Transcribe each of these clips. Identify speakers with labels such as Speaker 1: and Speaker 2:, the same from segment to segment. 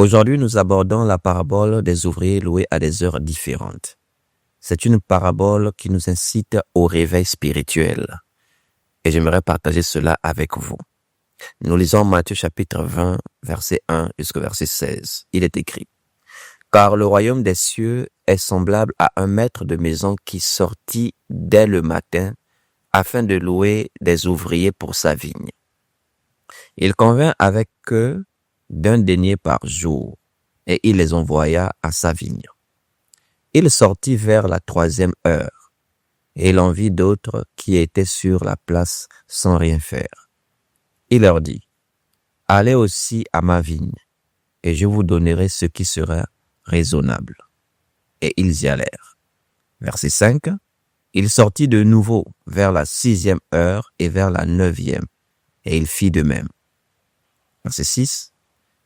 Speaker 1: Aujourd'hui, nous abordons la parabole des ouvriers loués à des heures différentes. C'est une parabole qui nous incite au réveil spirituel. Et j'aimerais partager cela avec vous. Nous lisons Matthieu chapitre 20, verset 1 jusqu'au verset 16. Il est écrit: « Car le royaume des cieux est semblable à un maître de maison qui sortit dès le matin afin de louer des ouvriers pour sa vigne. Il convint avec eux d'un denier par jour, et il les envoya à sa vigne. Il sortit vers la 3e heure, et il en vit d'autres qui étaient sur la place sans rien faire. Il leur dit: « Allez aussi à ma vigne, et je vous donnerai ce qui sera raisonnable. » Et ils y allèrent. Verset 5. Il sortit de nouveau vers la 6e heure et vers la 9e, et il fit de même. Verset 6.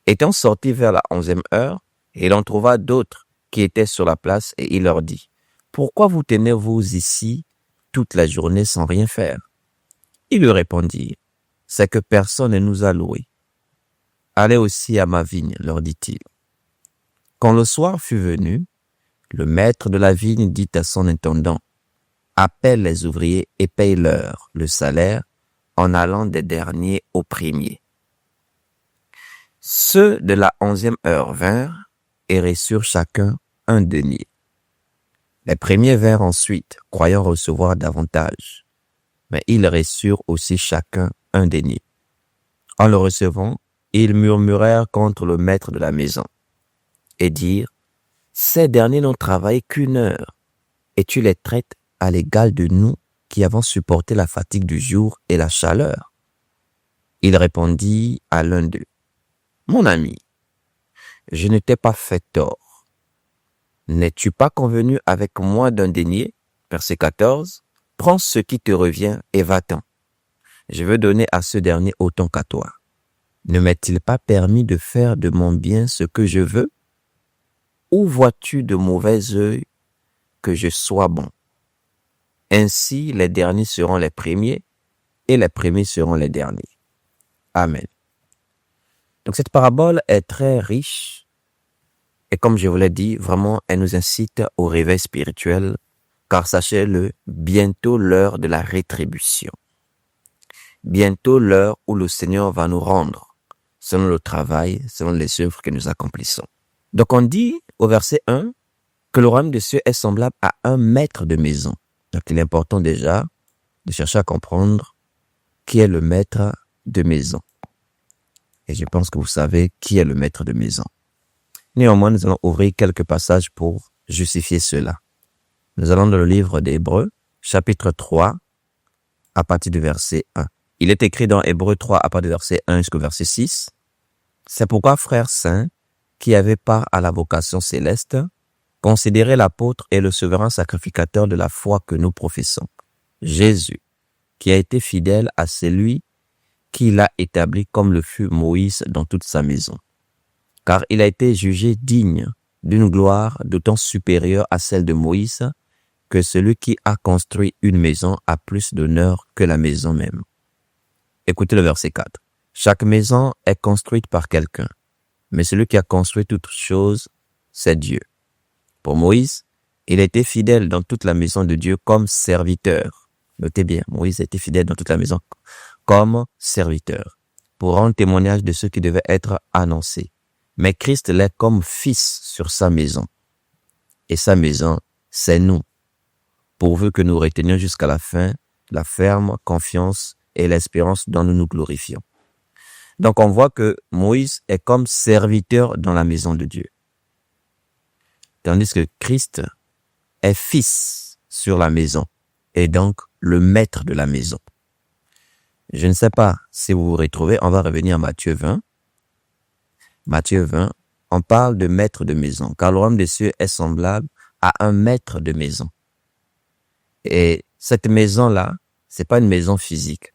Speaker 1: Étant sorti vers la 11e heure, il en trouva d'autres qui étaient sur la place, et il leur dit: « Pourquoi vous tenez-vous ici toute la journée sans rien faire? » Ils lui répondirent: « C'est que personne ne nous a loués. »« Allez aussi à ma vigne, leur dit-il. » Quand le soir fut venu, le maître de la vigne dit à son intendant: « Appelle les ouvriers et paye-leur le salaire en allant des derniers aux premiers. » Ceux de la 11e heure vinrent et reçurent chacun un denier. Les premiers vinrent ensuite, croyant recevoir davantage, mais ils reçurent aussi chacun un denier. En le recevant, ils murmurèrent contre le maître de la maison et dirent: « Ces derniers n'ont travaillé qu'1 heure, et tu les traites à l'égal de nous qui avons supporté la fatigue du jour et la chaleur. » Il répondit à l'un d'eux: « Mon ami, je ne t'ai pas fait tort. N'es-tu pas convenu avec moi d'un denier? » Verset 14. « Prends ce qui te revient et va-t'en. Je veux donner à ce dernier autant qu'à toi. Ne m'est-il pas permis de faire de mon bien ce que je veux? Ou vois-tu de mauvais œil que je sois bon? Ainsi, les derniers seront les premiers et les premiers seront les derniers. » Amen. Donc cette parabole est très riche et comme je vous l'ai dit, vraiment, elle nous incite au réveil spirituel, car sachez-le, bientôt l'heure de la rétribution. Bientôt l'heure où le Seigneur va nous rendre selon le travail, selon les œuvres que nous accomplissons. Donc on dit au verset 1 que le royaume des cieux est semblable à un maître de maison. Donc il est important déjà de chercher à comprendre qui est le maître de maison. Et je pense que vous savez qui est le maître de maison. Néanmoins, nous allons ouvrir quelques passages pour justifier cela. Nous allons dans le livre d'Hébreux, chapitre 3, à partir du verset 1. Il est écrit dans Hébreux 3, à partir du verset 1 jusqu'au verset 6. « C'est pourquoi, frères saints, qui avaient part à la vocation céleste, considérez l'apôtre et le souverain sacrificateur de la foi que nous professons, Jésus, qui a été fidèle à celui qui l'a établi comme le fut Moïse dans toute sa maison. Car il a été jugé digne d'une gloire d'autant supérieure à celle de Moïse que celui qui a construit une maison a plus d'honneur que la maison même. » Écoutez le verset 4. « Chaque maison est construite par quelqu'un, mais celui qui a construit toute chose, c'est Dieu. Pour Moïse, il a été fidèle dans toute la maison de Dieu comme serviteur. » Notez bien, Moïse a été fidèle dans toute la maison comme serviteur, pour rendre témoignage de ce qui devait être annoncé. Mais Christ l'est comme fils sur sa maison. Et sa maison, c'est nous, pourvu que nous retenions jusqu'à la fin la ferme confiance et l'espérance dont nous nous glorifions. Donc on voit que Moïse est comme serviteur dans la maison de Dieu, tandis que Christ est fils sur la maison, et donc le maître de la maison. Je ne sais pas si vous vous retrouvez, on va revenir à Matthieu 20. Matthieu 20, on parle de maître de maison, car le royaume des cieux est semblable à un maître de maison. Et cette maison-là, c'est pas une maison physique.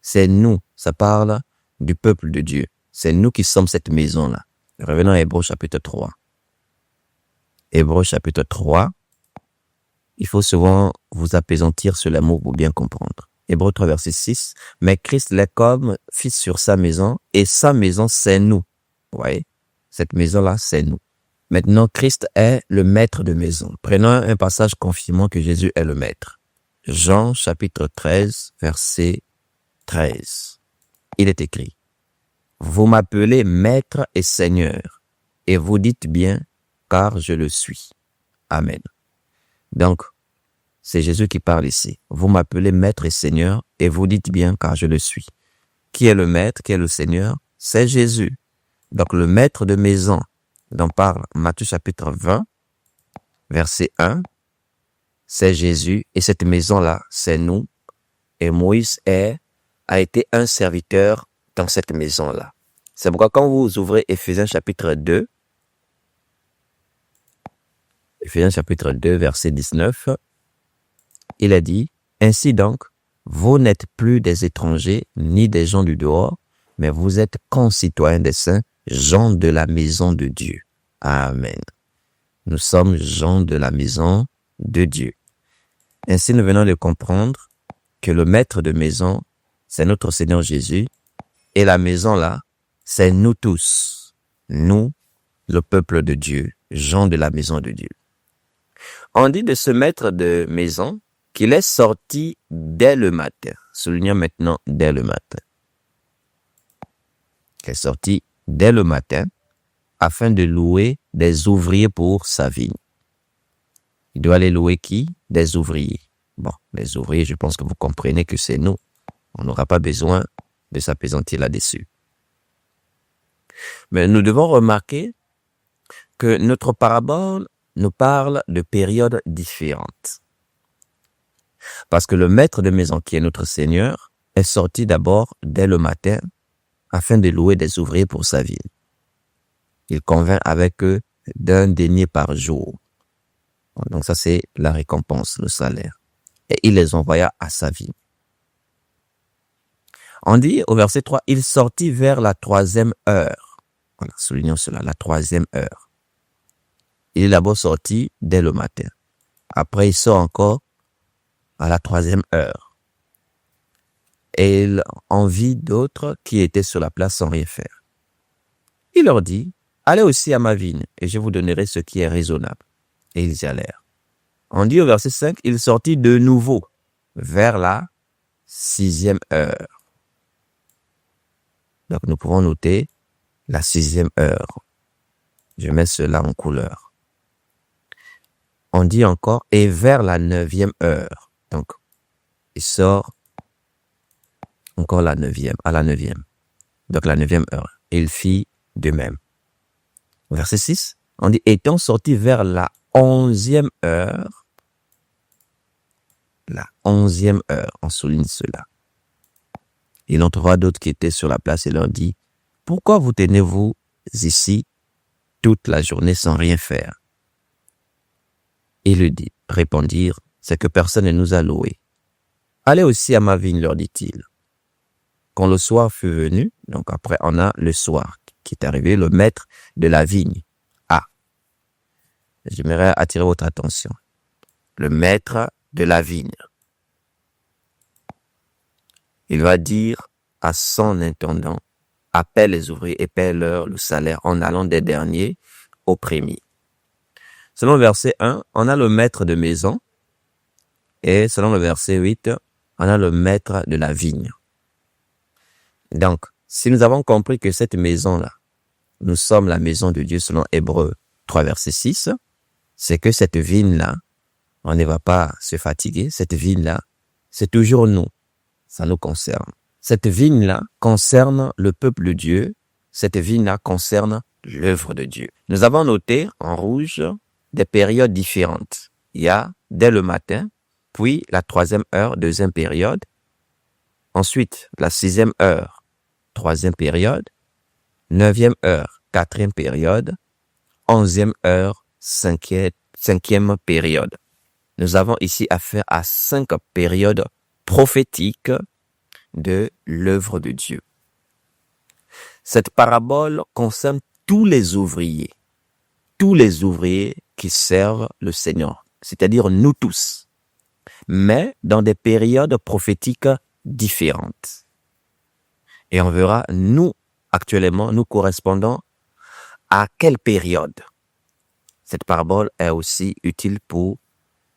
Speaker 1: C'est nous, ça parle du peuple de Dieu. C'est nous qui sommes cette maison-là. Revenons à Hébreux chapitre 3. Hébreux chapitre 3, il faut souvent vous apaisantir sur l'amour pour bien comprendre. Hébreux 3, verset 6. « Mais Christ l'est comme fils sur sa maison, et sa maison, c'est nous. » Vous voyez? Cette maison-là, c'est nous. Maintenant, Christ est le maître de maison. Prenons un passage confirmant que Jésus est le maître. Jean chapitre 13, verset 13. Il est écrit: Vous m'appelez maître et seigneur, et vous dites bien, car je le suis. Amen. Donc, c'est Jésus qui parle ici. Vous m'appelez maître et seigneur, et vous dites bien, car je le suis. Qui est le maître, qui est le seigneur? C'est Jésus. Donc, le maître de maison dont parle Matthieu chapitre 20, verset 1, c'est Jésus, et cette maison-là, c'est nous, et Moïse a été un serviteur dans cette maison-là. C'est pourquoi quand vous ouvrez Éphésiens chapitre 2, verset 19, il a dit: Ainsi donc, vous n'êtes plus des étrangers, ni des gens du dehors, mais vous êtes concitoyens des saints, gens de la maison de Dieu. Amen. Nous sommes gens de la maison de Dieu. Ainsi, nous venons de comprendre que le maître de maison, c'est notre Seigneur Jésus, et la maison là, c'est nous tous, nous, le peuple de Dieu, gens de la maison de Dieu. On dit de ce maître de maison qu'il est sorti dès le matin. Soulignons maintenant dès le matin. Qu'il est sorti dès le matin afin de louer des ouvriers pour sa vigne. Il doit aller louer qui? Des ouvriers. Bon, les ouvriers, je pense que vous comprenez que c'est nous. On n'aura pas besoin de s'appesantir là-dessus. Mais nous devons remarquer que notre parabole nous parle de périodes différentes. Parce que le maître de maison, qui est notre Seigneur, est sorti d'abord dès le matin afin de louer des ouvriers pour sa vigne. Il convint avec eux d'1 denier par jour. Donc ça, c'est la récompense, le salaire. Et il les envoya à sa vigne. On dit au verset 3, il sortit vers la 3e heure. Voilà, soulignons cela, la 3e heure. Il est d'abord sorti dès le matin. Après, il sort encore à la 3e heure. Et il en vit d'autres qui étaient sur la place sans rien faire. Il leur dit: Allez aussi à ma vigne, et je vous donnerai ce qui est raisonnable. Et ils y allèrent. On dit au verset 5, il sortit de nouveau vers la 6e heure. Donc nous pouvons noter la 6e heure. Je mets cela en couleur. On dit encore, et vers la 9e heure. Donc, il sort encore à la 9e. Donc la 9e heure. Et il fit de même. Verset 6, on dit, étant sorti vers la 11e heure, on souligne cela. Il en trouva d'autres qui étaient sur la place et leur dit: Pourquoi vous tenez-vous ici toute la journée sans rien faire? Ils lui répondirent: C'est que personne ne nous a loués. Allez aussi à ma vigne, leur dit-il. Quand le soir fut venu, donc après on a le soir qui est arrivé, le maître de la vigne. J'aimerais attirer votre attention. Le maître de la vigne. Il va dire à son intendant: appelle les ouvriers et paie-leur le salaire en allant des derniers aux premiers. Selon le verset 1, on a le maître de maison. Et selon le verset 8, on a le maître de la vigne. Donc, si nous avons compris que cette maison-là, nous sommes la maison de Dieu selon Hébreux 3, verset 6, c'est que cette vigne-là, on ne va pas se fatiguer. Cette vigne-là, c'est toujours nous. Ça nous concerne. Cette vigne-là concerne le peuple de Dieu. Cette vigne-là concerne l'œuvre de Dieu. Nous avons noté en rouge des périodes différentes. Il y a dès le matin, puis la 3e heure, 2e période. Ensuite, la 6e heure, 3e période. 9e heure, 4e période. 11e heure, 5e période. Nous avons ici affaire à 5 périodes prophétiques de l'œuvre de Dieu. Cette parabole concerne tous les ouvriers qui servent le Seigneur, c'est-à-dire nous tous, mais dans des périodes prophétiques différentes. Et on verra, nous, actuellement, nous correspondons À quelle période? Cette parabole est aussi utile pour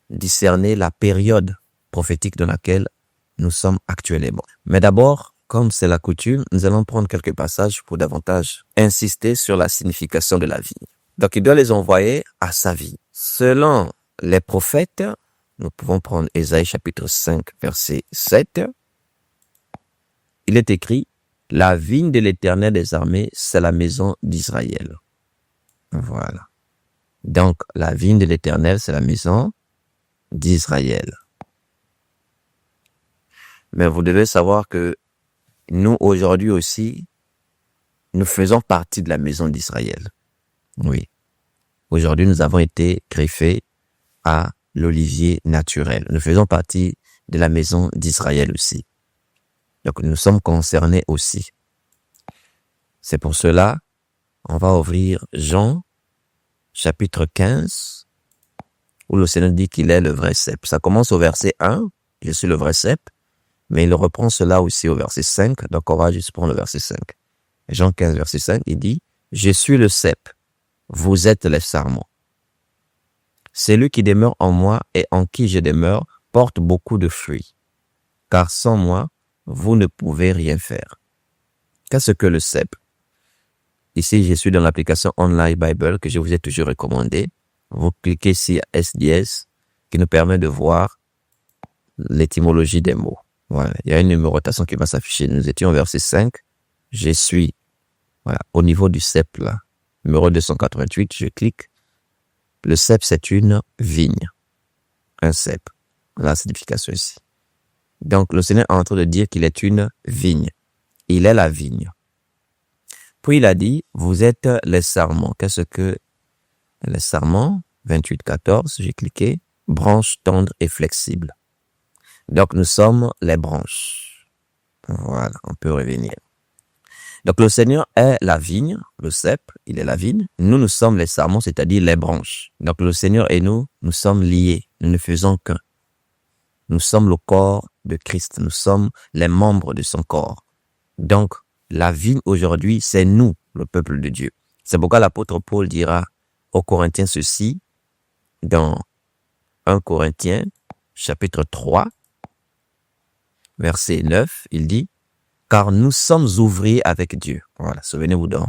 Speaker 1: discerner la période prophétique dans laquelle nous sommes actuellement. Mais d'abord, comme c'est la coutume, nous allons prendre quelques passages pour davantage insister sur la signification de la vigne. Donc, il doit les envoyer à sa vie. Selon les prophètes, nous pouvons prendre Ésaïe chapitre 5, verset 7. Il est écrit, « La vigne de l'Éternel des armées, c'est la maison d'Israël. » Voilà. Donc, la vigne de l'Éternel, c'est la maison d'Israël. Mais vous devez savoir que nous, aujourd'hui aussi, nous faisons partie de la maison d'Israël. Oui. Aujourd'hui, nous avons été greffés à l'olivier naturel. Nous faisons partie de la maison d'Israël aussi. Donc, nous sommes concernés aussi. C'est pour cela, on va ouvrir Jean, chapitre 15, où le Seigneur dit qu'il est le vrai cep. Ça commence au verset 1, je suis le vrai cep, mais il reprend cela aussi au verset 5, donc on va juste prendre le verset 5. Jean 15, verset 5, il dit, « Je suis le cep, vous êtes les sarments. Celui qui demeure en moi et en qui je demeure porte beaucoup de fruits, car sans moi, vous ne pouvez rien faire. » Qu'est-ce que le cep? Ici, je suis dans l'application Online Bible que je vous ai toujours recommandée. Vous cliquez sur SDS qui nous permet de voir l'étymologie des mots. Voilà, il y a une numérotation qui va s'afficher. Nous étions au verset 5. Je suis, voilà, au niveau du cep là, numéro 288, je clique. Le cep, c'est une vigne. Un cep. La signification ici. Donc, le Seigneur est en train de dire qu'il est une vigne. Il est la vigne. Puis il a dit, vous êtes les sarments. Qu'est-ce que les sarments? 28-14, j'ai cliqué. Branches tendres et flexibles. Donc, nous sommes les branches. Voilà, on peut revenir. Donc, le Seigneur est la vigne, le cep, il est la vigne. Nous, nous sommes les sarments, c'est-à-dire les branches. Donc, le Seigneur et nous sommes liés. Nous ne faisons qu'un. Nous sommes le corps de Christ. Nous sommes les membres de son corps. Donc, la vigne aujourd'hui, c'est nous, le peuple de Dieu. C'est pourquoi l'apôtre Paul dira aux Corinthiens ceci, dans 1 Corinthiens, chapitre 3, verset 9, il dit, « Car nous sommes ouvriers avec Dieu. » Voilà, souvenez-vous dans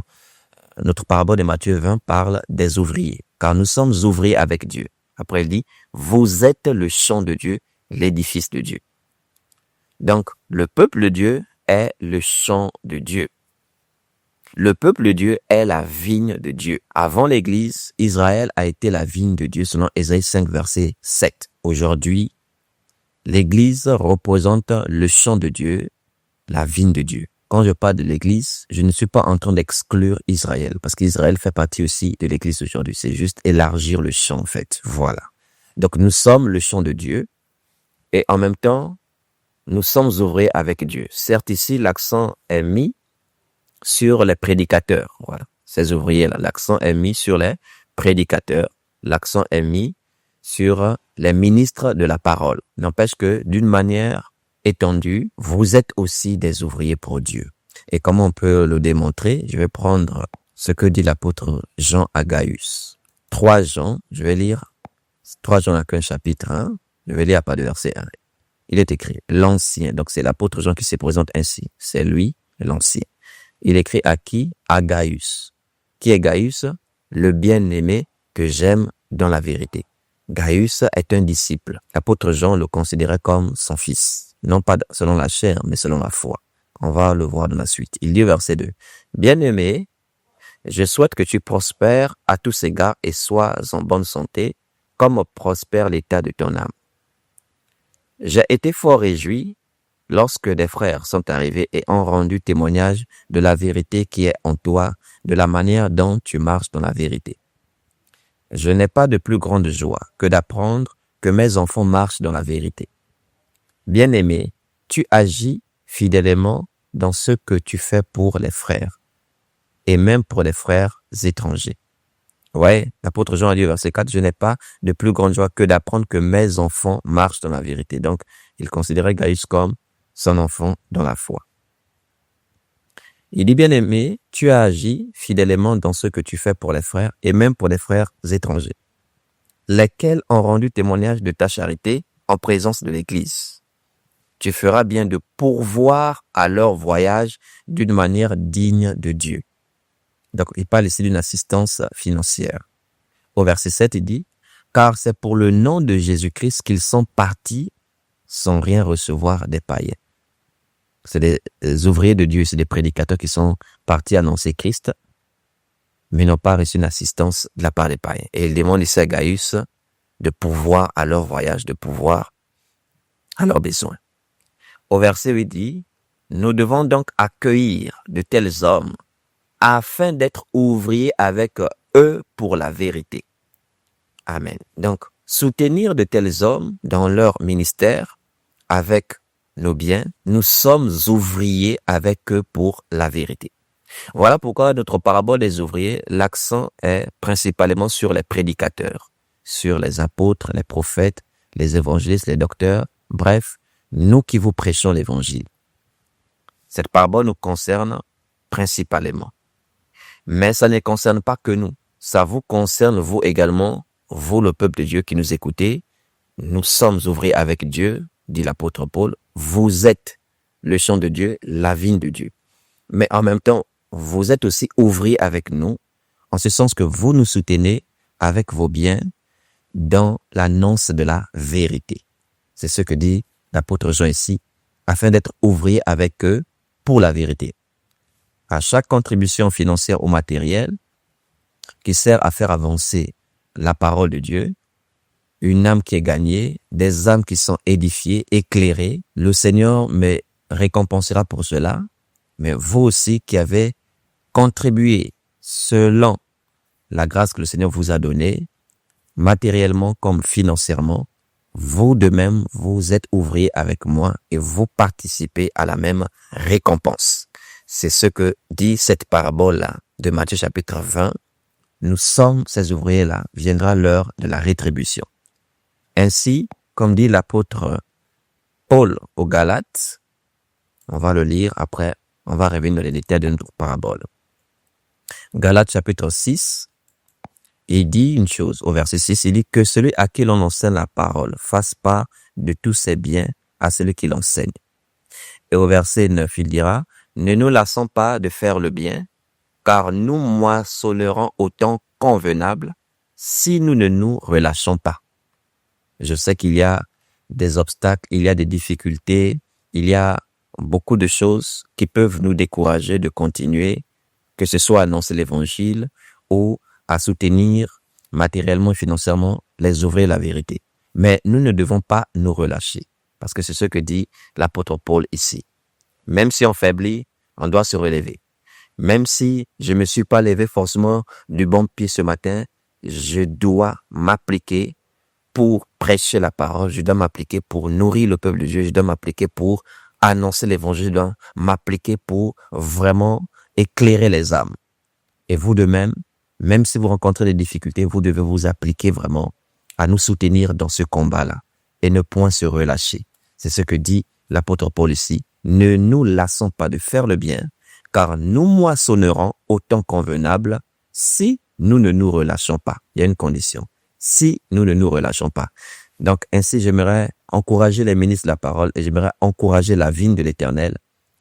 Speaker 1: notre parabole de Matthieu 20 parle des ouvriers. « Car nous sommes ouvriers avec Dieu. » Après, il dit, « Vous êtes le champ de Dieu, l'édifice de Dieu. » Donc, le peuple de Dieu est le champ de Dieu. Le peuple de Dieu est la vigne de Dieu. Avant l'Église, Israël a été la vigne de Dieu selon Ésaïe 5, verset 7. Aujourd'hui, l'Église représente le champ de Dieu, la vigne de Dieu. Quand je parle de l'Église, je ne suis pas en train d'exclure Israël, parce qu'Israël fait partie aussi de l'Église aujourd'hui. C'est juste élargir le champ, en fait. Voilà. Donc, nous sommes le champ de Dieu, et en même temps, nous sommes ouvriers avec Dieu. Certes, ici, l'accent est mis sur les prédicateurs. Voilà. Ces ouvriers-là, l'accent est mis sur les prédicateurs. L'accent est mis sur les ministres de la parole. N'empêche que, d'une manière étendue, vous êtes aussi des ouvriers pour Dieu. Et comment on peut le démontrer? Je vais prendre ce que dit l'apôtre Jean à Gaius. 3 Jean, je vais lire 3 Jean n'a qu'un chapitre 1. Je vais lire à part de verset 1. Il est écrit, l'ancien. Donc c'est l'apôtre Jean qui se présente ainsi. C'est lui, l'ancien. Il écrit à qui? À Gaius. Qui est Gaius? Le bien-aimé que j'aime dans la vérité. Gaius est un disciple. L'apôtre Jean le considérait comme son fils. Non pas selon la chair, mais selon la foi. On va le voir dans la suite. Il dit au verset 2. Bien-aimé, je souhaite que tu prospères à tous égards et sois en bonne santé, comme prospère l'état de ton âme. J'ai été fort réjoui lorsque des frères sont arrivés et ont rendu témoignage de la vérité qui est en toi, de la manière dont tu marches dans la vérité. Je n'ai pas de plus grande joie que d'apprendre que mes enfants marchent dans la vérité. Bien-aimé, tu agis fidèlement dans ce que tu fais pour les frères, et même pour les frères étrangers. Ouais, l'apôtre Jean a dit au verset 4, je n'ai pas de plus grande joie que d'apprendre que mes enfants marchent dans la vérité. Donc, il considérait Gaius comme son enfant dans la foi. Il dit, bien-aimé, tu as agi fidèlement dans ce que tu fais pour les frères et même pour les frères étrangers, lesquels ont rendu témoignage de ta charité en présence de l'Église. Tu feras bien de pourvoir à leur voyage d'une manière digne de Dieu. Donc, il parle ici d'une assistance financière. Au verset 7, il dit, « Car c'est pour le nom de Jésus-Christ qu'ils sont partis sans rien recevoir des païens. » C'est des ouvriers de Dieu, c'est des prédicateurs qui sont partis annoncer Christ, mais n'ont pas reçu une assistance de la part des païens. Et il demande ici à Gaius de pourvoir à leur voyage, de pourvoir à leurs besoins. Au verset 8 dit, « Nous devons donc accueillir de tels hommes afin d'être ouvriers avec eux pour la vérité. » Amen. Donc, soutenir de tels hommes dans leur ministère avec nos biens, nous sommes ouvriers avec eux pour la vérité. Voilà pourquoi notre parabole des ouvriers, l'accent est principalement sur les prédicateurs, sur les apôtres, les prophètes, les évangélistes, les docteurs, bref, nous qui vous prêchons l'évangile. Cette parabole nous concerne principalement. Mais ça ne concerne pas que nous. Ça vous concerne vous également, vous le peuple de Dieu qui nous écoutez. Nous sommes ouvriers avec Dieu, dit l'apôtre Paul. Vous êtes le champ de Dieu, la vigne de Dieu. Mais en même temps, vous êtes aussi ouvriers avec nous, en ce sens que vous nous soutenez avec vos biens dans l'annonce de la vérité. C'est ce que dit l'apôtre Jean ici, afin d'être ouvriers avec eux pour la vérité. À chaque contribution financière ou matérielle qui sert à faire avancer la parole de Dieu, une âme qui est gagnée, des âmes qui sont édifiées, éclairées, le Seigneur me récompensera pour cela, mais vous aussi qui avez contribué selon la grâce que le Seigneur vous a donnée, matériellement comme financièrement, vous de même, vous êtes ouvriers avec moi et vous participez à la même récompense. C'est ce que dit cette parabole-là de Matthieu chapitre 20. Nous sommes ces ouvriers-là, viendra l'heure de la rétribution. Ainsi, comme dit l'apôtre Paul aux Galates, on va le lire après, on va revenir dans les détails de notre parabole. Galates chapitre 6, il dit une chose, au verset 6, il dit que celui à qui l'on enseigne la parole fasse part de tous ses biens à celui qui l'enseigne. Et au verset 9, il dira, ne nous lassons pas de faire le bien, car nous moissonnerons au temps convenable si nous ne nous relâchons pas. Je sais qu'il y a des obstacles, il y a des difficultés, il y a beaucoup de choses qui peuvent nous décourager de continuer, que ce soit à annoncer l'évangile ou à soutenir matériellement et financièrement les ouvriers de la vérité. Mais nous ne devons pas nous relâcher, parce que c'est ce que dit l'apôtre Paul ici. Même si on faiblit, on doit se relever. Même si je me suis pas levé forcément du bon pied ce matin, je dois m'appliquer pour prêcher la parole, je dois m'appliquer pour nourrir le peuple de Dieu, je dois m'appliquer pour annoncer l'évangile, je dois m'appliquer pour vraiment éclairer les âmes. Et vous de même, même si vous rencontrez des difficultés, vous devez vous appliquer vraiment à nous soutenir dans ce combat-là et ne point se relâcher. C'est ce que dit l'apôtre Paul ici. Ne nous lassons pas de faire le bien, car nous moissonnerons au temps convenable si nous ne nous relâchons pas. Il y a une condition. Si nous ne nous relâchons pas. Donc, ainsi, j'aimerais encourager les ministres de la parole et j'aimerais encourager la vigne de l'Éternel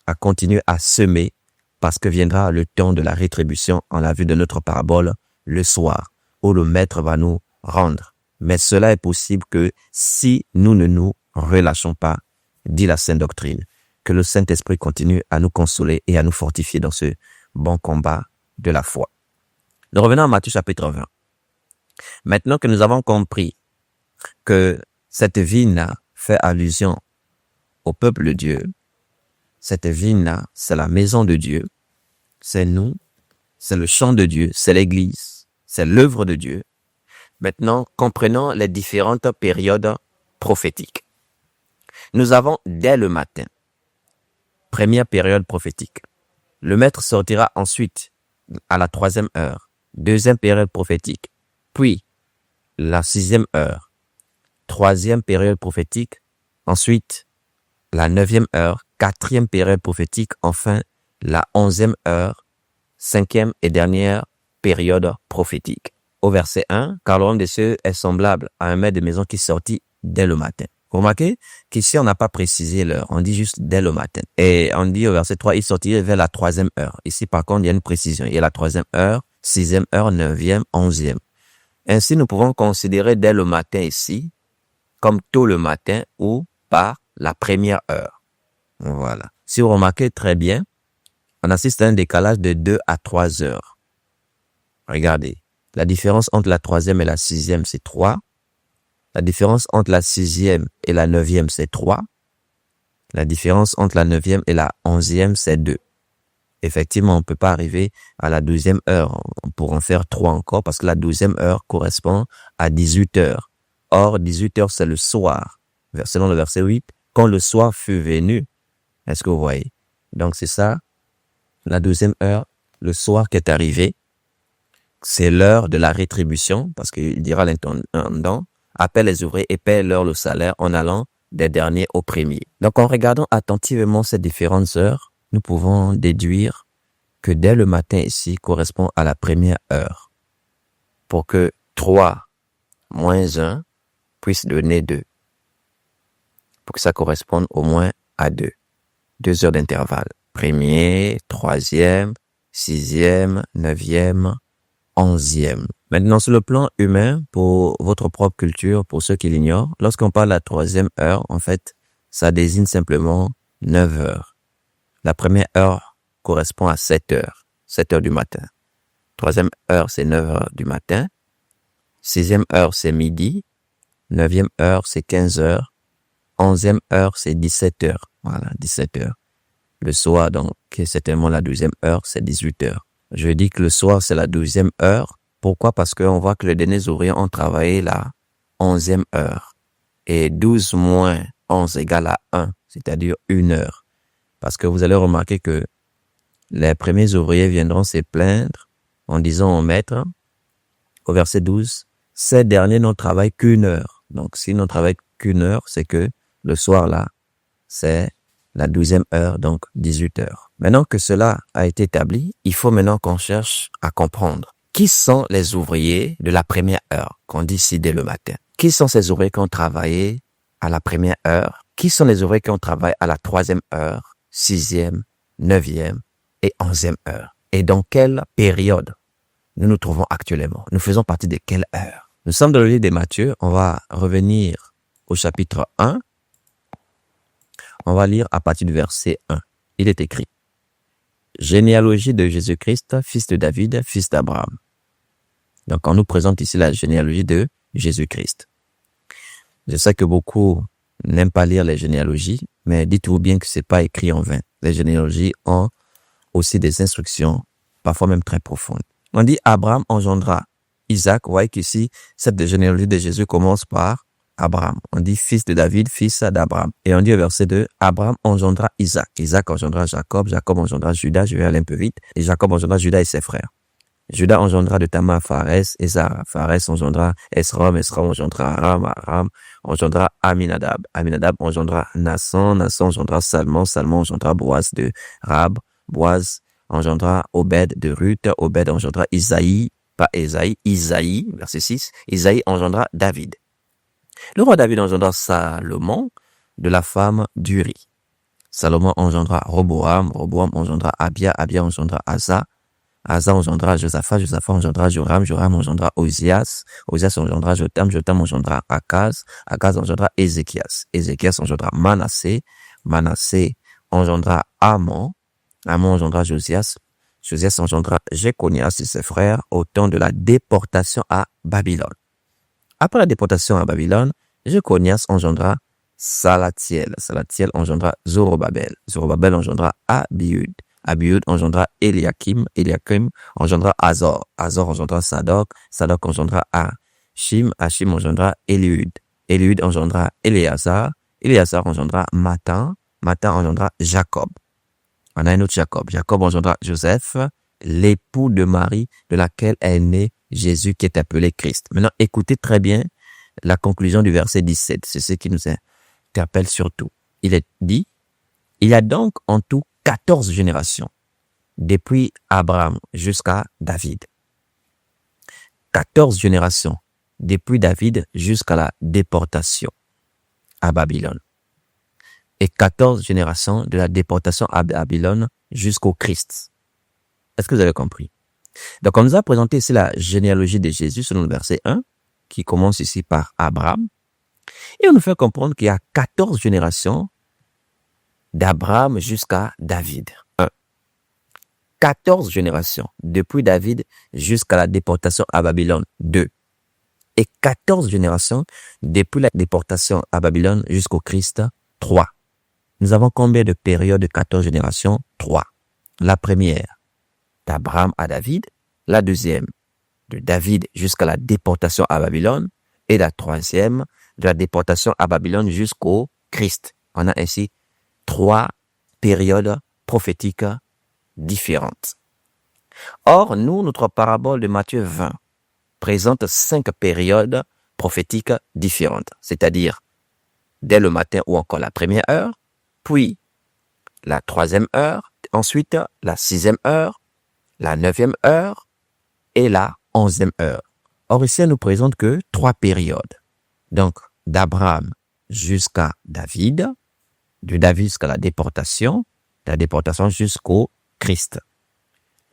Speaker 1: à continuer à semer parce que viendra le temps de la rétribution en la vue de notre parabole le soir où le Maître va nous rendre. Mais cela est possible que si nous ne nous relâchons pas, dit la Sainte Doctrine. Que le Saint-Esprit continue à nous consoler et à nous fortifier dans ce bon combat de la foi. Nous revenons à Matthieu chapitre 20. Maintenant que nous avons compris que cette vigne-là fait allusion au peuple de Dieu, cette vigne-là, c'est la maison de Dieu, c'est nous, c'est le champ de Dieu, c'est l'Église, c'est l'œuvre de Dieu. Maintenant, comprenons les différentes périodes prophétiques. Nous avons dès le matin, première période prophétique. Le Maître sortira ensuite à la 3e heure, deuxième période prophétique, puis la 6e heure, 3e période prophétique, ensuite la 9e heure, 4e période prophétique, enfin la 11e heure, 5e et dernière période prophétique. Au verset 1, car le royaume des cieux est semblable à un maître de maison qui sortit dès le matin. Vous remarquez qu'ici, on n'a pas précisé l'heure. On dit juste dès le matin. Et on dit au verset 3, il sortirait vers la 3e heure. Ici, par contre, il y a une précision. Il y a la 3e heure, 6e heure, 9e, 11e. Ainsi, nous pouvons considérer dès le matin ici, comme tôt le matin ou par la première heure. Voilà. Si vous remarquez très bien, on assiste à un décalage de 2 à 3 heures. Regardez. La différence entre la 3e et la 6e, c'est 3. La différence entre la 6e et la 9e, c'est 3. La différence entre la 9e et la 11e, c'est 2. Effectivement, on ne peut pas arriver à la 12e heure. On pourra en faire 3 encore parce que la 12e heure correspond à 18 heures. Or, 18 heures, c'est le soir. Selon le verset 8, quand le soir fut venu, est-ce que vous voyez? Donc, c'est ça, la 12e heure, le soir qui est arrivé. C'est l'heure de la rétribution, parce qu'il dira l'intendant, appelle les ouvriers et paie-leur le salaire en allant des derniers aux premiers. Donc, en regardant attentivement ces différentes heures, nous pouvons déduire que dès le matin ici correspond à la première heure, pour que 3 moins 1 puisse donner 2, pour que ça corresponde au moins à 2. 2 heures d'intervalle. Premier, 3e, 6e, 9e, 11e. Maintenant, sur le plan humain, pour votre propre culture, pour ceux qui l'ignorent, lorsqu'on parle de la 3e heure, en fait, ça désigne simplement 9 heures. La première heure correspond à 7 heures, 7 heures du matin. 3e heure, c'est 9 heures du matin. 6e heure, c'est midi. 9e heure, c'est 15 heures. 11e heure, c'est 17 heures. Voilà, 17 heures. Le soir, donc, qui est certainement la 12e heure, c'est 18 heures. Je dis que le soir, c'est la 12e heure. Pourquoi? Parce qu'on voit que les derniers ouvriers ont travaillé la 11e heure. Et 12 moins 11 égale à 1, c'est-à-dire 1 heure. Parce que vous allez remarquer que les premiers ouvriers viendront se plaindre en disant au maître, au verset 12, ces derniers n'ont travaillé qu'1 heure. Donc, s'ils n'ont travaillé qu'1 heure, c'est que le soir là, c'est la 12e heure, donc 18 heures. Maintenant que cela a été établi, il faut maintenant qu'on cherche à comprendre. Qui sont les ouvriers de la première heure qu'on dit ici dès le matin? Qui sont ces ouvriers qui ont travaillé à la première heure? Qui sont les ouvriers qui ont travaillé à la 3e heure, 6e, 9e et 11e heure? Et dans quelle période nous nous trouvons actuellement? Nous faisons partie de quelle heure? Nous sommes dans le livre de Matthieu. On va revenir au chapitre 1. On va lire à partir du verset 1. Il est écrit: généalogie de Jésus-Christ, fils de David, fils d'Abraham. Donc, on nous présente ici la généalogie de Jésus-Christ. Je sais que beaucoup n'aiment pas lire les généalogies, mais dites-vous bien que c'est pas écrit en vain. Les généalogies ont aussi des instructions, parfois même très profondes. On dit Abraham engendra Isaac. Vous voyez qu'ici, cette généalogie de Jésus commence par Abraham. On dit fils de David, fils d'Abraham. Et on dit au verset 2, Abraham engendra Isaac. Isaac engendra Jacob. Jacob engendra Judas. Je vais aller un peu vite. Et Jacob engendra Judas et ses frères. Judas engendra de Tamar Pharès. Et Pharès engendra Esrom. Esrom engendra Aram. Aram engendra Aminadab. Aminadab engendra Nasson. Nasson engendra Salmon. Salmon engendra Boaz de Rab. Boaz engendra Obed de Ruth. Obed engendra Isaïe. Pas Esaïe. Isaïe. Verset 6. Isaïe engendra David. Le roi David engendra Salomon de la femme d'Uri. Salomon engendra Roboam. Roboam engendra Abia. Abia engendra Asa. Asa engendra Josaphat. Josaphat engendra Joram. Joram engendra Ozias. Ozias engendra Jotam. Jotam engendra Akaz. Akaz engendra Ézéchias. Ézéchias engendra Manassé. Manassé engendra Amon. Amon engendra Josias. Josias engendra Jéconias et ses frères au temps de la déportation à Babylone. Après la déportation à Babylone, Jéconias engendra Salatiel. Salatiel engendra Zorobabel. Zorobabel engendra Abiud. Abiud engendra Eliakim. Eliakim engendra Azor. Azor engendra Sadok. Sadok engendra Achim. Achim engendra Eliud. Eliud engendra Éléazar. Éléazar engendra Matan. Matan engendra Jacob. On a un autre Jacob. Jacob engendra Joseph, l'époux de Marie, de laquelle est né Jésus qui est appelé Christ. Maintenant, écoutez très bien la conclusion du verset 17. C'est ce qui nous interpelle surtout. Il est dit, il y a donc en tout 14 générations. depuis Abraham jusqu'à David. 14 générations depuis David jusqu'à la déportation à Babylone. Et 14 générations de la déportation à Babylone jusqu'au Christ. Est-ce que vous avez compris? Donc, on nous a présenté ici la généalogie de Jésus selon le verset 1, qui commence ici par Abraham. Et on nous fait comprendre qu'il y a 14 générations d'Abraham jusqu'à David. 14 générations depuis David jusqu'à la déportation à Babylone. 2. Et 14 générations depuis la déportation à Babylone jusqu'au Christ. 3. Nous avons combien de périodes de 14 générations? 3. La première, d'Abraham à David. La deuxième, de David jusqu'à la déportation à Babylone. Et la troisième, de la déportation à Babylone jusqu'au Christ. On a ainsi 3 périodes prophétiques différentes. Or, nous, notre parabole de Matthieu 20 présente 5 périodes prophétiques différentes, c'est-à-dire dès le matin ou encore la première heure, puis la 3e heure, ensuite la 6e heure, la 9e heure et la 11e heure. Or, ici, elle nous présente que 3 périodes. Donc, d'Abraham jusqu'à David, de David jusqu'à la déportation, de la déportation jusqu'au Christ.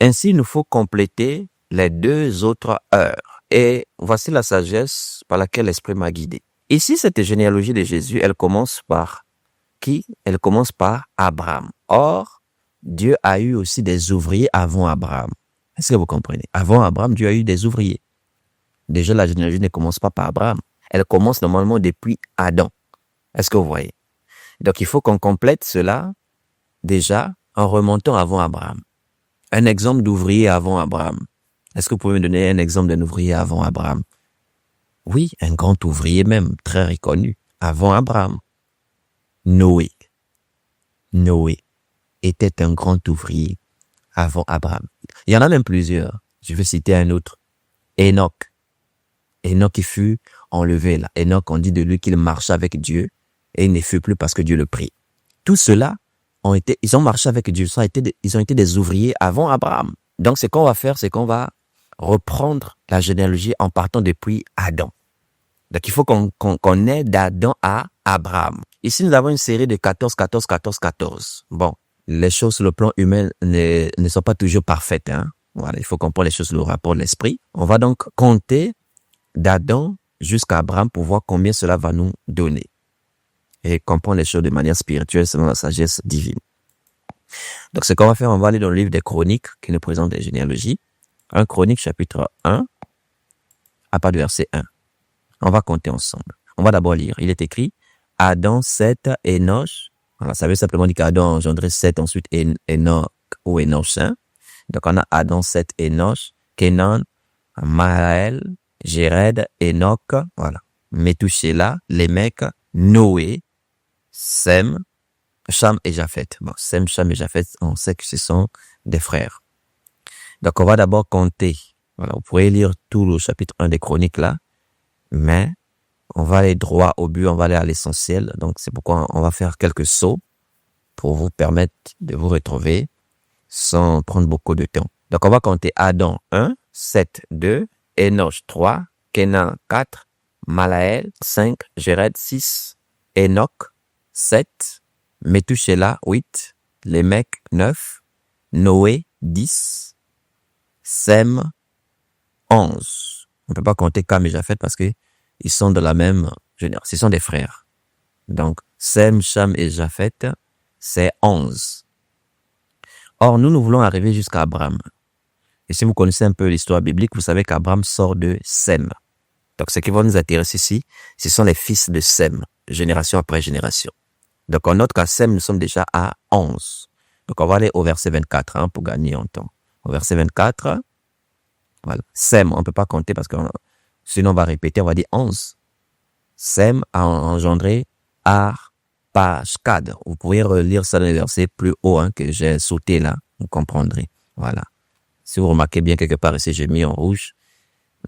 Speaker 1: Ainsi, il nous faut compléter les 2 autres heures. Et voici la sagesse par laquelle l'Esprit m'a guidé. Ici, cette généalogie de Jésus, elle commence par qui? Elle commence par Abraham. Or, Dieu a eu aussi des ouvriers avant Abraham. Est-ce que vous comprenez? Avant Abraham, Dieu a eu des ouvriers. Déjà, la généalogie ne commence pas par Abraham. Elle commence normalement depuis Adam. Est-ce que vous voyez? Donc, il faut qu'on complète cela déjà en remontant avant Abraham. Un exemple d'ouvrier avant Abraham. Est-ce que vous pouvez me donner un exemple d'un ouvrier avant Abraham? Oui, un grand ouvrier même, très reconnu, avant Abraham. Noé. Noé était un grand ouvrier avant Abraham. Il y en a même plusieurs. Je vais citer un autre. Enoch. Enoch qui fut enlevé là. Enoch, on dit de lui qu'il marcha avec Dieu et il ne fut plus parce que Dieu le prit. Tout cela ils ont marché avec Dieu. Ils ont été des ouvriers avant Abraham. Donc, ce qu'on va faire, c'est qu'on va reprendre la généalogie en partant depuis Adam. Donc, il faut qu'on ait d'Adam à Abraham. Ici, nous avons une série de 14, 14, 14, 14. Bon, les choses sur le plan humain ne sont pas toujours parfaites. Voilà, il faut comprendre les choses sur le rapport de l'esprit. On va donc compter d'Adam jusqu'à Abraham pour voir combien cela va nous donner. Et comprendre les choses de manière spirituelle selon la sagesse divine. Donc, ce qu'on va faire, on va aller dans le livre des Chroniques qui nous présente les généalogies. 1 Chronique, chapitre 1, à part du verset 1. On va compter ensemble. On va d'abord lire. Il est écrit Adam, Seth, Enoch. Voilà, ça veut simplement dire qu'Adam a engendré Seth, ensuite Enoch ou Enoch. Donc, on a Adam, Seth, Enoch, Kenan, Mahael, Jéred, Enoch, voilà. Métouchéla, Lémec, Noé, Sem, Cham et Japheth. Bon, Sem, Cham et Japheth, on sait que ce sont des frères. Donc, on va d'abord compter. Voilà, vous pourrez lire tout le chapitre 1 des Chroniques là, mais on va aller droit au but, on va aller à l'essentiel. Donc, c'est pourquoi on va faire quelques sauts pour vous permettre de vous retrouver sans prendre beaucoup de temps. Donc, on va compter Adam 1, Seth 2, Enoch 3, Kenan 4, Malaël 5, Jéred 6, Enoch 7, Métouchéla 8, Lémec 9, Noé 10, Sem 11. On ne peut pas compter Cam et Japheth parce que ils sont de la même génération. Ce sont des frères. Donc, Sem, Cham et Japheth, c'est 11. Or, nous voulons arriver jusqu'à Abraham. Et si vous connaissez un peu l'histoire biblique, vous savez qu'Abraham sort de Sem. Donc, ce qui va nous intéresser ici, ce sont les fils de Sem, génération après génération. Donc, en note qu'à Sem, nous sommes déjà à 11. Donc, on va aller au verset 24 pour gagner en temps. Au verset 24, voilà. Sem, on ne peut pas compter parce que sinon on va répéter, on va dire 11. Sem a engendré Arpachshad. Vous pouvez relire ça dans les versets plus haut que j'ai sauté là, vous comprendrez. Voilà. Si vous remarquez bien quelque part ici, j'ai mis en rouge,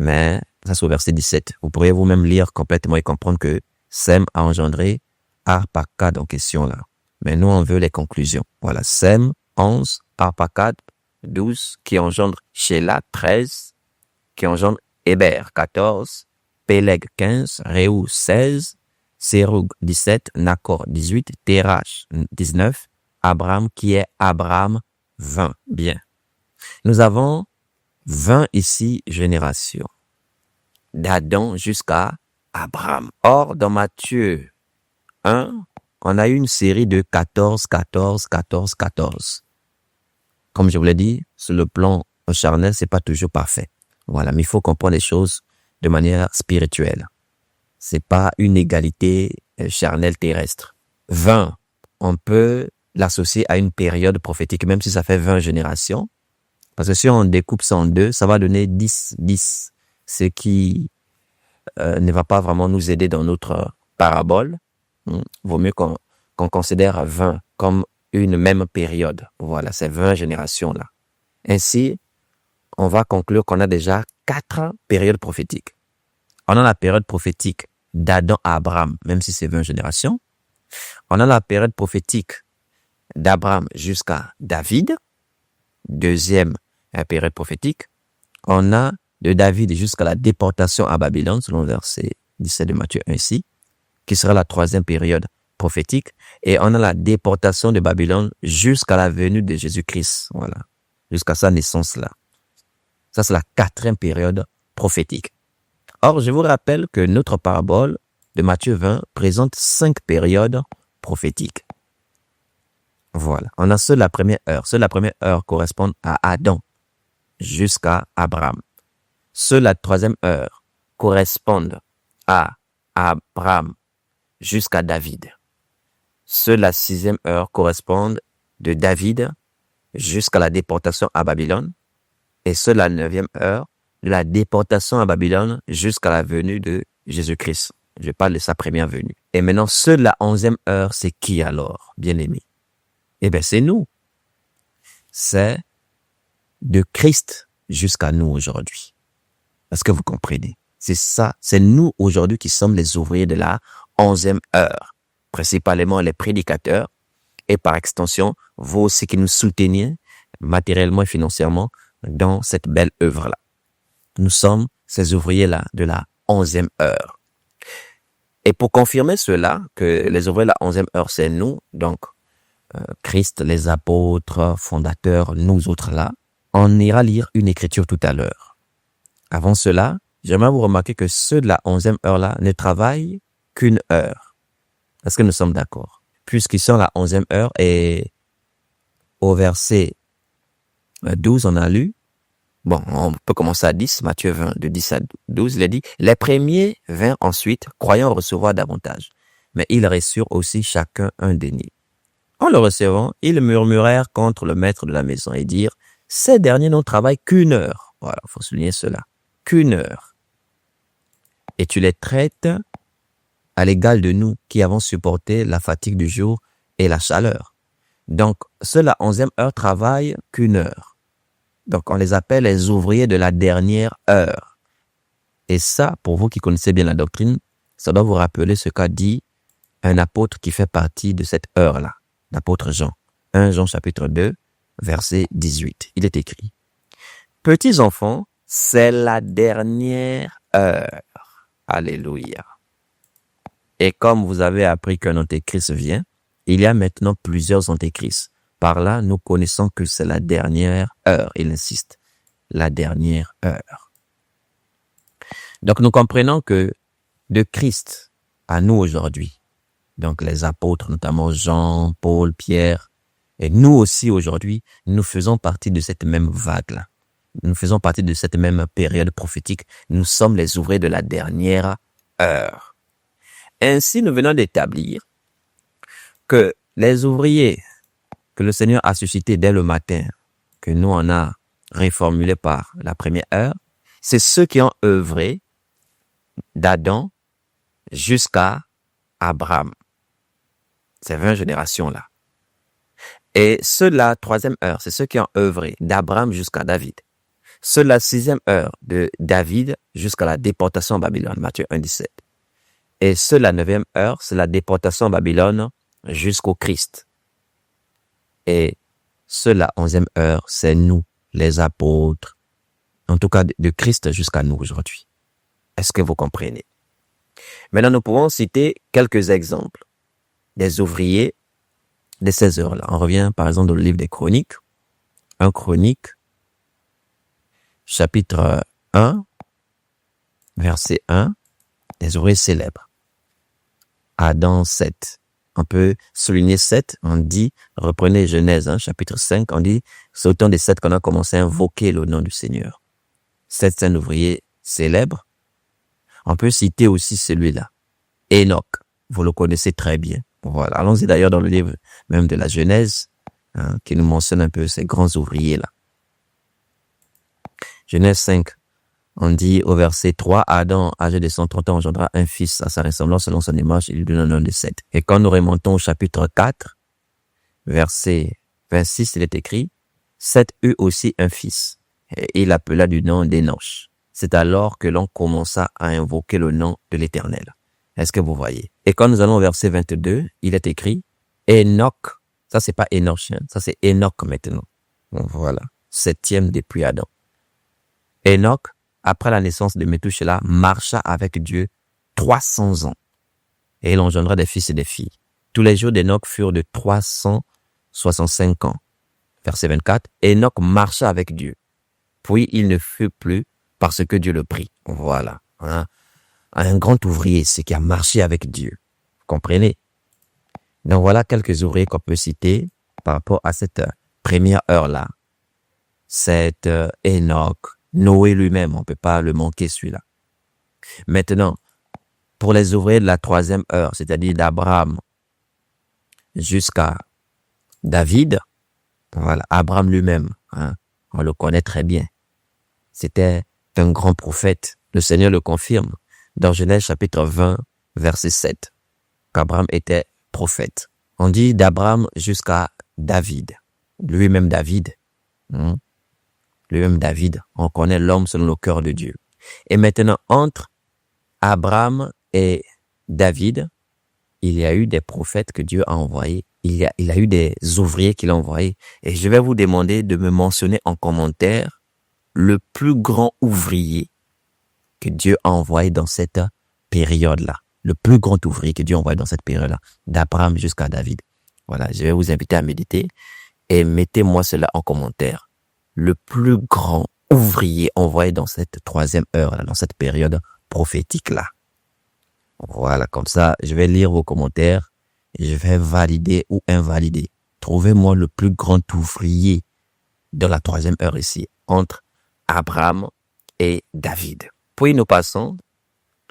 Speaker 1: mais ça c'est au verset 17. Vous pourriez vous-même lire complètement et comprendre que Sem a engendré Arpachshad en question là. Mais nous on veut les conclusions. Voilà, Sem, 11, Arpachshad, 12, qui engendre Shéla, 13, qui engendre Héber, 14, Péleg, 15, Réou, 16, Séroug, 17, Nakor, 18, Terach, 19, Abraham, qui est Abraham, 20. Bien. Nous avons 20 ici générations, d'Adam jusqu'à Abraham. Or, dans Matthieu 1, on a eu une série de 14, 14, 14, 14. Comme je vous l'ai dit, sur le plan charnel, c'est pas toujours parfait. Voilà, mais il faut comprendre les choses de manière spirituelle. C'est pas une égalité charnelle terrestre. 20, on peut l'associer à une période prophétique, même si ça fait 20 générations. Parce que si on découpe ça en deux, ça va donner 10, 10. Ce qui ne va pas vraiment nous aider dans notre parabole. Vaut mieux qu'on considère 20 comme une même période. Voilà, ces 20 générations-là. Ainsi, on va conclure qu'on a déjà 4 périodes prophétiques. On a la période prophétique d'Adam à Abraham, même si c'est 20 générations. On a la période prophétique d'Abraham jusqu'à David. Deuxième période prophétique. On a de David jusqu'à la déportation à Babylone, selon le verset 17 de Matthieu 1 ici, qui sera la troisième période prophétique. Et on a la déportation de Babylone jusqu'à la venue de Jésus-Christ. Voilà. Jusqu'à sa naissance-là. Ça, c'est la 4e période prophétique. Or, je vous rappelle que notre parabole de Matthieu 20 présente 5 périodes prophétiques. Voilà. On a seule la première heure. Seule la première heure correspond à Adam jusqu'à Abraham. Seule la 3e heure correspond à Abraham jusqu'à David. Seule la 6e heure correspond de David jusqu'à la déportation à Babylone. Et seule la 9e heure de la déportation à Babylone jusqu'à la venue de Jésus-Christ. Je parle de sa première venue. Et maintenant, seule la 11e heure, c'est qui alors, bien-aimé? Eh bien, c'est nous. C'est de Christ jusqu'à nous aujourd'hui. Est-ce que vous comprenez? C'est ça, c'est nous aujourd'hui qui sommes les ouvriers de la 11e heure. Principalement les prédicateurs et par extension, vous aussi qui nous soutenez matériellement et financièrement dans cette belle œuvre-là. Nous sommes ces ouvriers-là de la 11e heure. Et pour confirmer cela, que les ouvriers de la 11e heure, c'est nous, donc Christ, les apôtres, fondateurs, nous autres là, on ira lire une écriture tout à l'heure. Avant cela, j'aimerais vous remarquer que ceux de la 11e heure là ne travaillent qu'une heure. Est-ce que nous sommes d'accord? Puisqu'ils sont à la 11e heure et au verset 12, on a lu, bon, on peut commencer à 10, Matthieu 20, de 10 à 12, il a dit, les premiers vinrent ensuite, croyant recevoir davantage, mais ils reçurent aussi chacun un denier. En le recevant, ils murmurèrent contre le maître de la maison et dirent, ces derniers n'ont travaillé qu'une heure. Voilà, il faut souligner cela. Qu'une heure. Et tu les traites à l'égal de nous qui avons supporté la fatigue du jour et la chaleur. Donc, ceux de la 11e heure travaillent qu'une heure. Donc, on les appelle les ouvriers de la dernière heure. Et ça, pour vous qui connaissez bien la doctrine, ça doit vous rappeler ce qu'a dit un apôtre qui fait partie de cette heure-là, l'apôtre Jean. 1 Jean chapitre 2, verset 18. Il est écrit, « Petits enfants, c'est la dernière heure. » Alléluia. Et comme vous avez appris qu'un antéchrist vient, il y a maintenant plusieurs antéchrists. Par là, nous connaissons que c'est la dernière heure. Il insiste, la dernière heure. Donc, nous comprenons que de Christ à nous aujourd'hui, donc les apôtres, notamment Jean, Paul, Pierre, et nous aussi aujourd'hui, nous faisons partie de cette même vague-là. Nous faisons partie de cette même période prophétique. Nous sommes les ouvriers de la dernière heure. Ainsi, nous venons d'établir que les ouvriers que le Seigneur a suscités dès le matin, que nous on a réformulé par la première heure, c'est ceux qui ont œuvré d'Adam jusqu'à Abraham. Ces 20 générations-là. Et ceux de la 3e heure, c'est ceux qui ont œuvré d'Abraham jusqu'à David. Ceux de la 6e heure, de David jusqu'à la déportation en Babylone, Matthieu 1, 17. Et ceux de la 9e heure, c'est la déportation en Babylone jusqu'au Christ. Et ceux de la 11e heure, c'est nous les apôtres, en tout cas de Christ jusqu'à nous aujourd'hui. Est-ce que vous comprenez? Maintenant, nous pouvons citer quelques exemples des ouvriers de ces heures-là. On revient par exemple dans le livre des Chroniques. 1 Chronique, chapitre 1, verset 1, des ouvriers célèbres. Adam 7. On peut souligner 7, on dit, reprenez Genèse, chapitre 5, on dit, c'est au temps des 7 qu'on a commencé à invoquer le nom du Seigneur. 7 c'est un ouvrier célèbre. On peut citer aussi celui-là, Enoch. Vous le connaissez très bien. Voilà. Allons-y d'ailleurs dans le livre même de la Genèse, qui nous mentionne un peu ces grands ouvriers-là. Genèse 5, on dit au verset 3, Adam, âgé de 130 ans, engendra un fils à sa ressemblance selon son image, et lui donne un nom de 7. Et quand nous remontons au chapitre 4, verset 26, il est écrit, 7 eut aussi un fils, et il l'appela du nom d'Énoch. C'est alors que l'on commença à invoquer le nom de l'Éternel. Est-ce que vous voyez? Et quand nous allons au verset 22, il est écrit, Enoch, ça c'est pas Enoch, ça c'est Enoch maintenant. Bon, voilà, 7e depuis Adam. Enoch, après la naissance de Méthusélah, marcha avec Dieu 300 ans. Et il engendra des fils et des filles. Tous les jours d'Enoch furent de 365 ans. Verset 24, Enoch marcha avec Dieu. Puis il ne fut plus parce que Dieu le prit. Voilà. Un grand ouvrier, c'est qui a marché avec Dieu. Vous comprenez? Donc voilà quelques ouvriers qu'on peut citer par rapport à cette première heure-là. C'est Enoch, Noé lui-même, on ne peut pas le manquer celui-là. Maintenant, pour les ouvriers de la 3e heure, c'est-à-dire d'Abraham jusqu'à David, voilà, Abraham lui-même, on le connaît très bien. C'était un grand prophète. Le Seigneur le confirme dans Genèse chapitre 20, verset 7, qu'Abraham était prophète. On dit d'Abraham jusqu'à David. Lui-même David. Lui-même David. On connaît l'homme selon le cœur de Dieu. Et maintenant, entre Abraham et David, il y a eu des prophètes que Dieu a envoyés. Il y a eu des ouvriers qu'il a envoyés. Et je vais vous demander de me mentionner en commentaire le plus grand ouvrier que Dieu a envoyé dans cette période-là. Le plus grand ouvrier que Dieu a envoyé dans cette période-là, d'Abraham jusqu'à David. Voilà, je vais vous inviter à méditer et mettez-moi cela en commentaire. Le plus grand ouvrier envoyé dans cette 3e heure, dans cette période prophétique-là. Voilà, comme ça, je vais lire vos commentaires et je vais valider ou invalider. Trouvez-moi le plus grand ouvrier dans la 3e heure ici, entre Abraham et David. Puis nous passons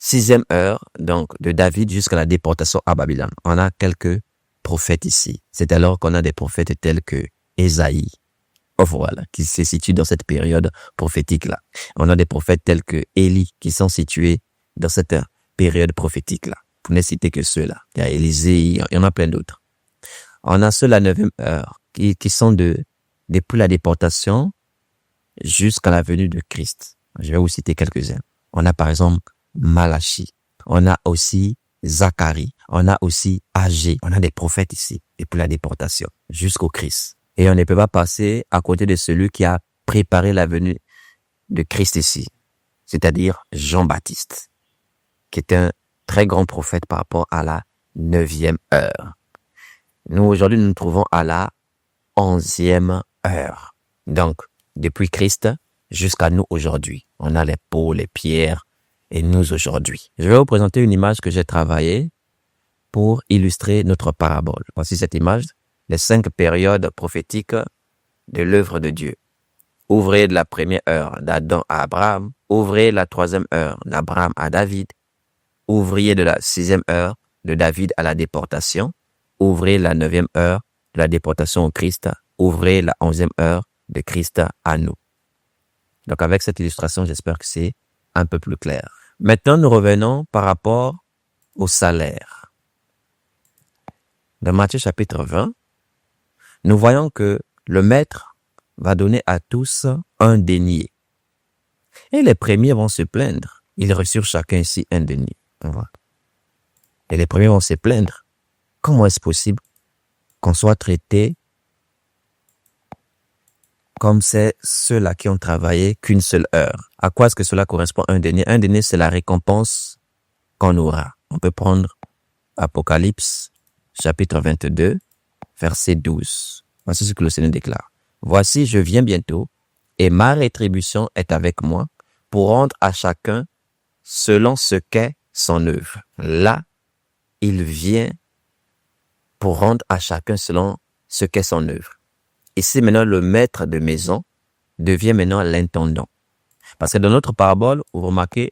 Speaker 1: 6e heure, donc de David jusqu'à la déportation à Babylone. On a quelques prophètes ici. C'est alors qu'on a des prophètes tels que Ésaïe, voilà, qui se situe dans cette période prophétique-là. On a des prophètes tels que Élie, qui sont situés dans cette période prophétique-là. Vous ne citez que ceux-là. Il y a Élisée, il y en a plein d'autres. On a ceux la 9e heure, qui sont depuis la déportation jusqu'à la venue de Christ. Je vais vous citer quelques-uns. On a par exemple Malachie. On a aussi Zacharie. On a aussi Agé. On a des prophètes ici, depuis la déportation jusqu'au Christ. Et on ne peut pas passer à côté de celui qui a préparé la venue de Christ ici, c'est-à-dire Jean-Baptiste, qui est un très grand prophète par rapport à la 9e heure. Nous, aujourd'hui, nous nous trouvons à la 11e heure. Donc, depuis Christ jusqu'à nous aujourd'hui. On a les Paul, les Pierre et nous aujourd'hui. Je vais vous présenter une image que j'ai travaillée pour illustrer notre parabole. Voici cette image, les 5 périodes prophétiques de l'œuvre de Dieu. Ouvrez de la 1re heure d'Adam à Abraham. Ouvrez la 3e heure d'Abraham à David. Ouvrez de la 6e heure de David à la déportation. Ouvrez la 9e heure de la déportation au Christ. Ouvrez la 11e heure de Christ à nous. Donc avec cette illustration, j'espère que c'est un peu plus clair. Maintenant, nous revenons par rapport au salaire. Dans Matthieu chapitre 20, nous voyons que le maître va donner à tous un denier. Et les premiers vont se plaindre. Ils reçurent chacun ici un denier. Et les premiers vont se plaindre. Comment est-ce possible qu'on soit traité comme c'est ceux-là qui ont travaillé qu'une seule heure. À quoi est-ce que cela correspond un denier? Un denier, c'est la récompense qu'on aura. On peut prendre Apocalypse, chapitre 22, verset 12. Voici ce que le Seigneur déclare. Voici, je viens bientôt, et ma rétribution est avec moi pour rendre à chacun selon ce qu'est son œuvre. Là, il vient pour rendre à chacun selon ce qu'est son œuvre. Ici, maintenant, le maître de maison devient maintenant l'intendant. Parce que dans notre parabole, vous remarquez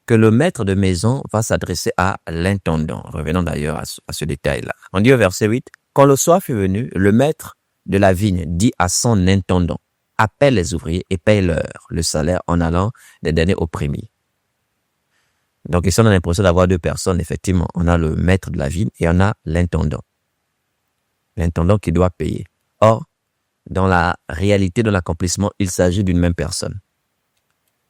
Speaker 1: que le maître de maison va s'adresser à l'intendant. Revenons d'ailleurs à ce détail-là. On dit au verset 8, « Quand le soir fut venu, le maître de la vigne dit à son intendant, « Appelle les ouvriers et paye-leur le salaire en allant des derniers aux premiers. » Donc ici, on a l'impression d'avoir deux personnes, effectivement. On a le maître de la vigne et on a l'intendant. L'intendant qui doit payer. Or, dans la réalité de l'accomplissement, il s'agit d'une même personne.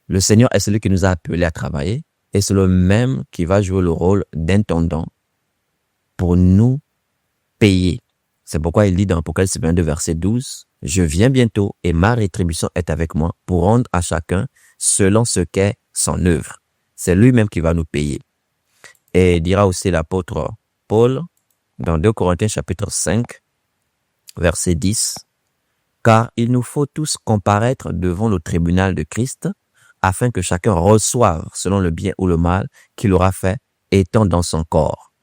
Speaker 1: Le Seigneur est celui qui nous a appelés à travailler et c'est le même qui va jouer le rôle d'intendant pour nous payer. C'est pourquoi il dit dans Apocalypse 22, verset 12, « Je viens bientôt et ma rétribution est avec moi pour rendre à chacun selon ce qu'est son œuvre. » C'est lui-même qui va nous payer. Et dira aussi l'apôtre Paul dans 2 Corinthiens chapitre 5, verset 10, « Car il nous faut tous comparaître devant le tribunal de Christ, afin que chacun reçoive selon le bien ou le mal qu'il aura fait, étant dans son corps. »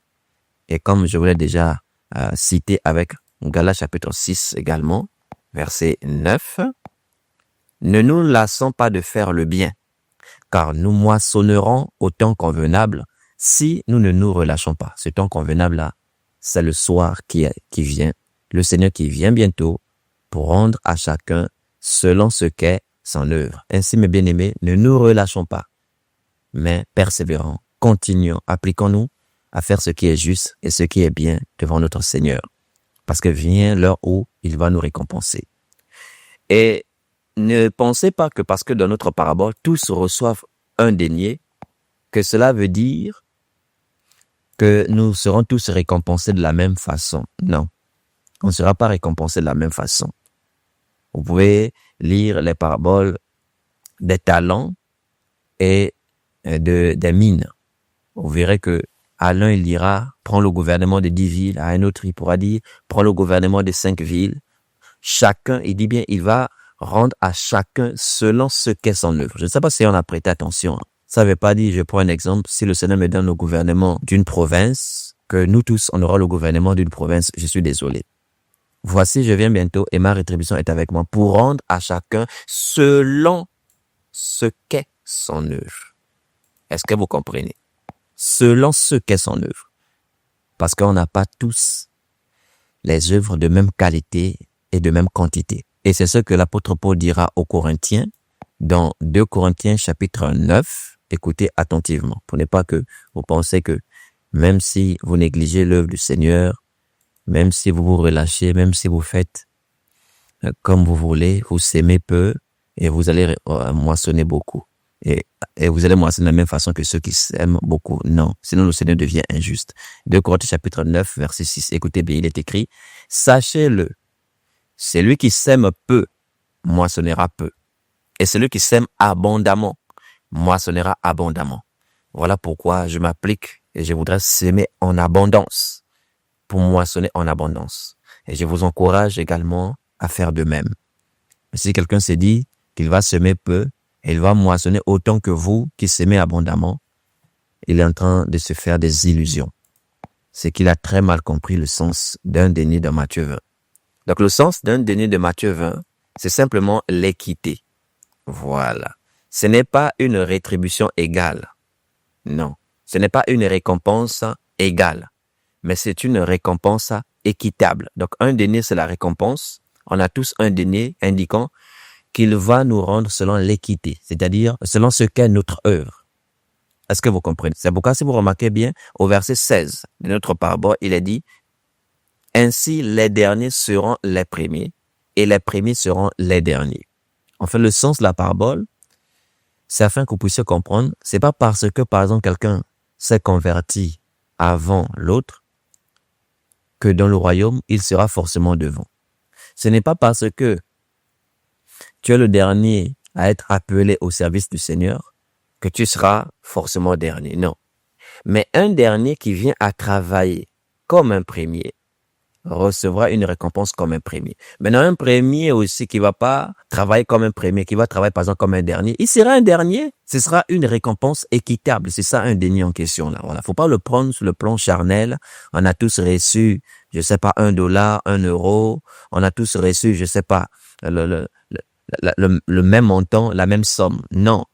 Speaker 1: Et comme je vous l'ai déjà cité avec Galates chapitre 6 également, verset 9, « Ne nous lassons pas de faire le bien, car nous moissonnerons au temps convenable si nous ne nous relâchons pas. » Ce temps convenable-là, c'est le soir qui vient, le Seigneur qui vient bientôt pour rendre à chacun selon ce qu'est son œuvre. Ainsi, mes bien-aimés, ne nous relâchons pas, mais persévérons, continuons, appliquons-nous à faire ce qui est juste et ce qui est bien devant notre Seigneur. Parce que vient l'heure où il va nous récompenser. Et ne pensez pas que parce que dans notre parabole, tous reçoivent un denier, que cela veut dire que nous serons tous récompensés de la même façon. Non, on ne sera pas récompensés de la même façon. Vous pouvez lire les paraboles des talents et des mines. Vous verrez que à l'un, il dira, prends le gouvernement de 10 villes. À un autre, il pourra dire, prends le gouvernement de 5 villes. Chacun, il dit bien, il va rendre à chacun selon ce qu'est son œuvre. Je ne sais pas si on a prêté attention. Ça ne veut pas dire, je prends un exemple, si le Seigneur me donne le gouvernement d'une province, que nous tous, on aura le gouvernement d'une province, je suis désolé. Voici, je viens bientôt et ma rétribution est avec moi pour rendre à chacun selon ce qu'est son œuvre. Est-ce que vous comprenez? Selon ce qu'est son œuvre. Parce qu'on n'a pas tous les œuvres de même qualité et de même quantité. Et c'est ce que l'apôtre Paul dira aux Corinthiens dans 2 Corinthiens chapitre 9. Écoutez attentivement. Pour ne pas que vous pensez que même si vous négligez l'œuvre du Seigneur, même si vous vous relâchez, même si vous faites comme vous voulez, vous s'aimez peu et vous allez moissonner beaucoup. Et vous allez moissonner de la même façon que ceux qui s'aiment beaucoup. Non, sinon le Seigneur devient injuste. 2 Corinthiens chapitre 9, verset 6. Écoutez bien, il est écrit, « Sachez-le, celui qui sème peu, moissonnera peu. Et celui qui sème abondamment, moissonnera abondamment. » Voilà pourquoi je m'applique et je voudrais s'aimer en abondance pour moissonner en abondance. Et je vous encourage également à faire de même. Si quelqu'un s'est dit qu'il va semer peu, et il va moissonner autant que vous qui s'aimez abondamment, il est en train de se faire des illusions. C'est qu'il a très mal compris le sens d'un denier de Matthieu 20. Donc le sens d'un denier de Matthieu 20, c'est simplement l'équité. Voilà. Ce n'est pas une rétribution égale. Non. Ce n'est pas une récompense égale. Mais c'est une récompense équitable. Donc un denier, c'est la récompense. On a tous un denier indiquant qu'il va nous rendre selon l'équité, c'est-à-dire selon ce qu'est notre œuvre. Est-ce que vous comprenez? C'est pourquoi, si vous remarquez bien, au verset 16 de notre parabole, il est dit, « Ainsi les derniers seront les premiers, et les premiers seront les derniers. » En fait, le sens de la parabole, c'est afin que vous puissiez comprendre, c'est pas parce que, par exemple, quelqu'un s'est converti avant l'autre, que dans le royaume, il sera forcément devant. Ce n'est pas parce que tu es le dernier à être appelé au service du Seigneur, que tu seras forcément dernier. Non. Mais un dernier qui vient à travailler comme un premier recevra une récompense comme un premier. Maintenant, un premier aussi qui va pas travailler comme un premier, qui va travailler par exemple comme un dernier, il sera un dernier. Ce sera une récompense équitable. C'est ça un déni en question là. Voilà. Faut pas le prendre sur le plan charnel. On a tous reçu, je sais pas, $1, €1. On a tous reçu, je sais pas, le même montant, la même somme. Non.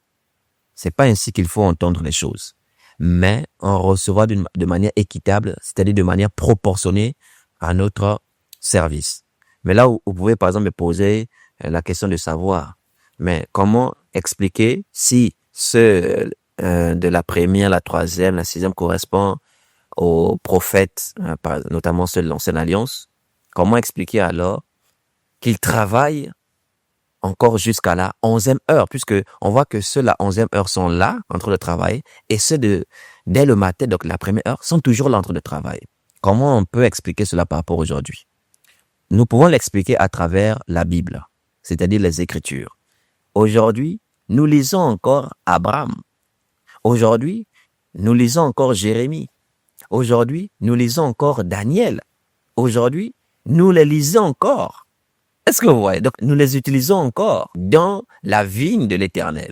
Speaker 1: C'est pas ainsi qu'il faut entendre les choses. Mais on recevra de manière équitable, c'est-à-dire de manière proportionnée à notre service. Mais là où vous pouvez par exemple me poser la question de savoir, mais comment expliquer si ceux de la première, la troisième, la sixième correspond aux prophètes, notamment ceux de l'Ancienne Alliance, comment expliquer alors qu'ils travaillent encore jusqu'à la 11e heure, puisque on voit que ceux de la 11e heure sont là, en train de travailler, et ceux dès le matin, donc la première heure, sont toujours là en train de travailler. Comment on peut expliquer cela par rapport à aujourd'hui? Nous pouvons l'expliquer à travers la Bible, c'est-à-dire les Écritures. Aujourd'hui, nous lisons encore Abraham. Aujourd'hui, nous lisons encore Jérémie. Aujourd'hui, nous lisons encore Daniel. Aujourd'hui, nous les lisons encore. Est-ce que vous voyez? Donc, nous les utilisons encore dans la vigne de l'Éternel.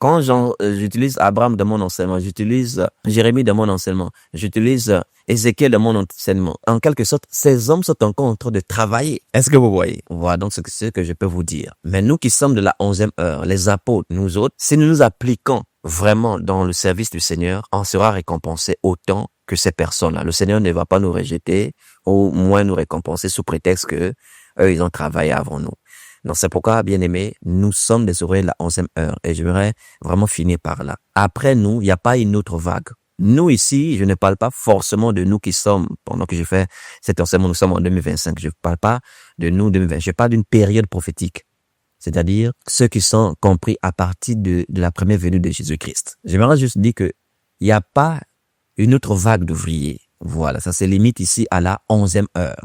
Speaker 1: Quand j'utilise Abraham dans mon enseignement, j'utilise Jérémie dans mon enseignement, j'utilise Ézéchiel dans mon enseignement. En quelque sorte, ces hommes sont encore en train de travailler. Est-ce que vous voyez? Voilà donc ce que je peux vous dire. Mais nous qui sommes de la 11e heure, les apôtres, nous autres, si nous nous appliquons vraiment dans le service du Seigneur, on sera récompensé autant que ces personnes-là. Le Seigneur ne va pas nous rejeter, au moins nous récompenser sous prétexte que eux, ils ont travaillé avant nous. Donc, c'est pourquoi, bien aimé, nous sommes des ouvriers de la 11e heure et j'aimerais vraiment finir par là. Après nous, il n'y a pas une autre vague. Nous ici, je ne parle pas forcément de nous qui sommes, pendant que je fais cet enseignement, nous sommes en 2025. Je ne parle pas de nous 2020. Je parle d'une période prophétique. C'est-à-dire ceux qui sont compris à partir de la première venue de Jésus-Christ. J'aimerais juste dire que il n'y a pas une autre vague d'ouvriers. Voilà, ça se limite ici à la 11e heure.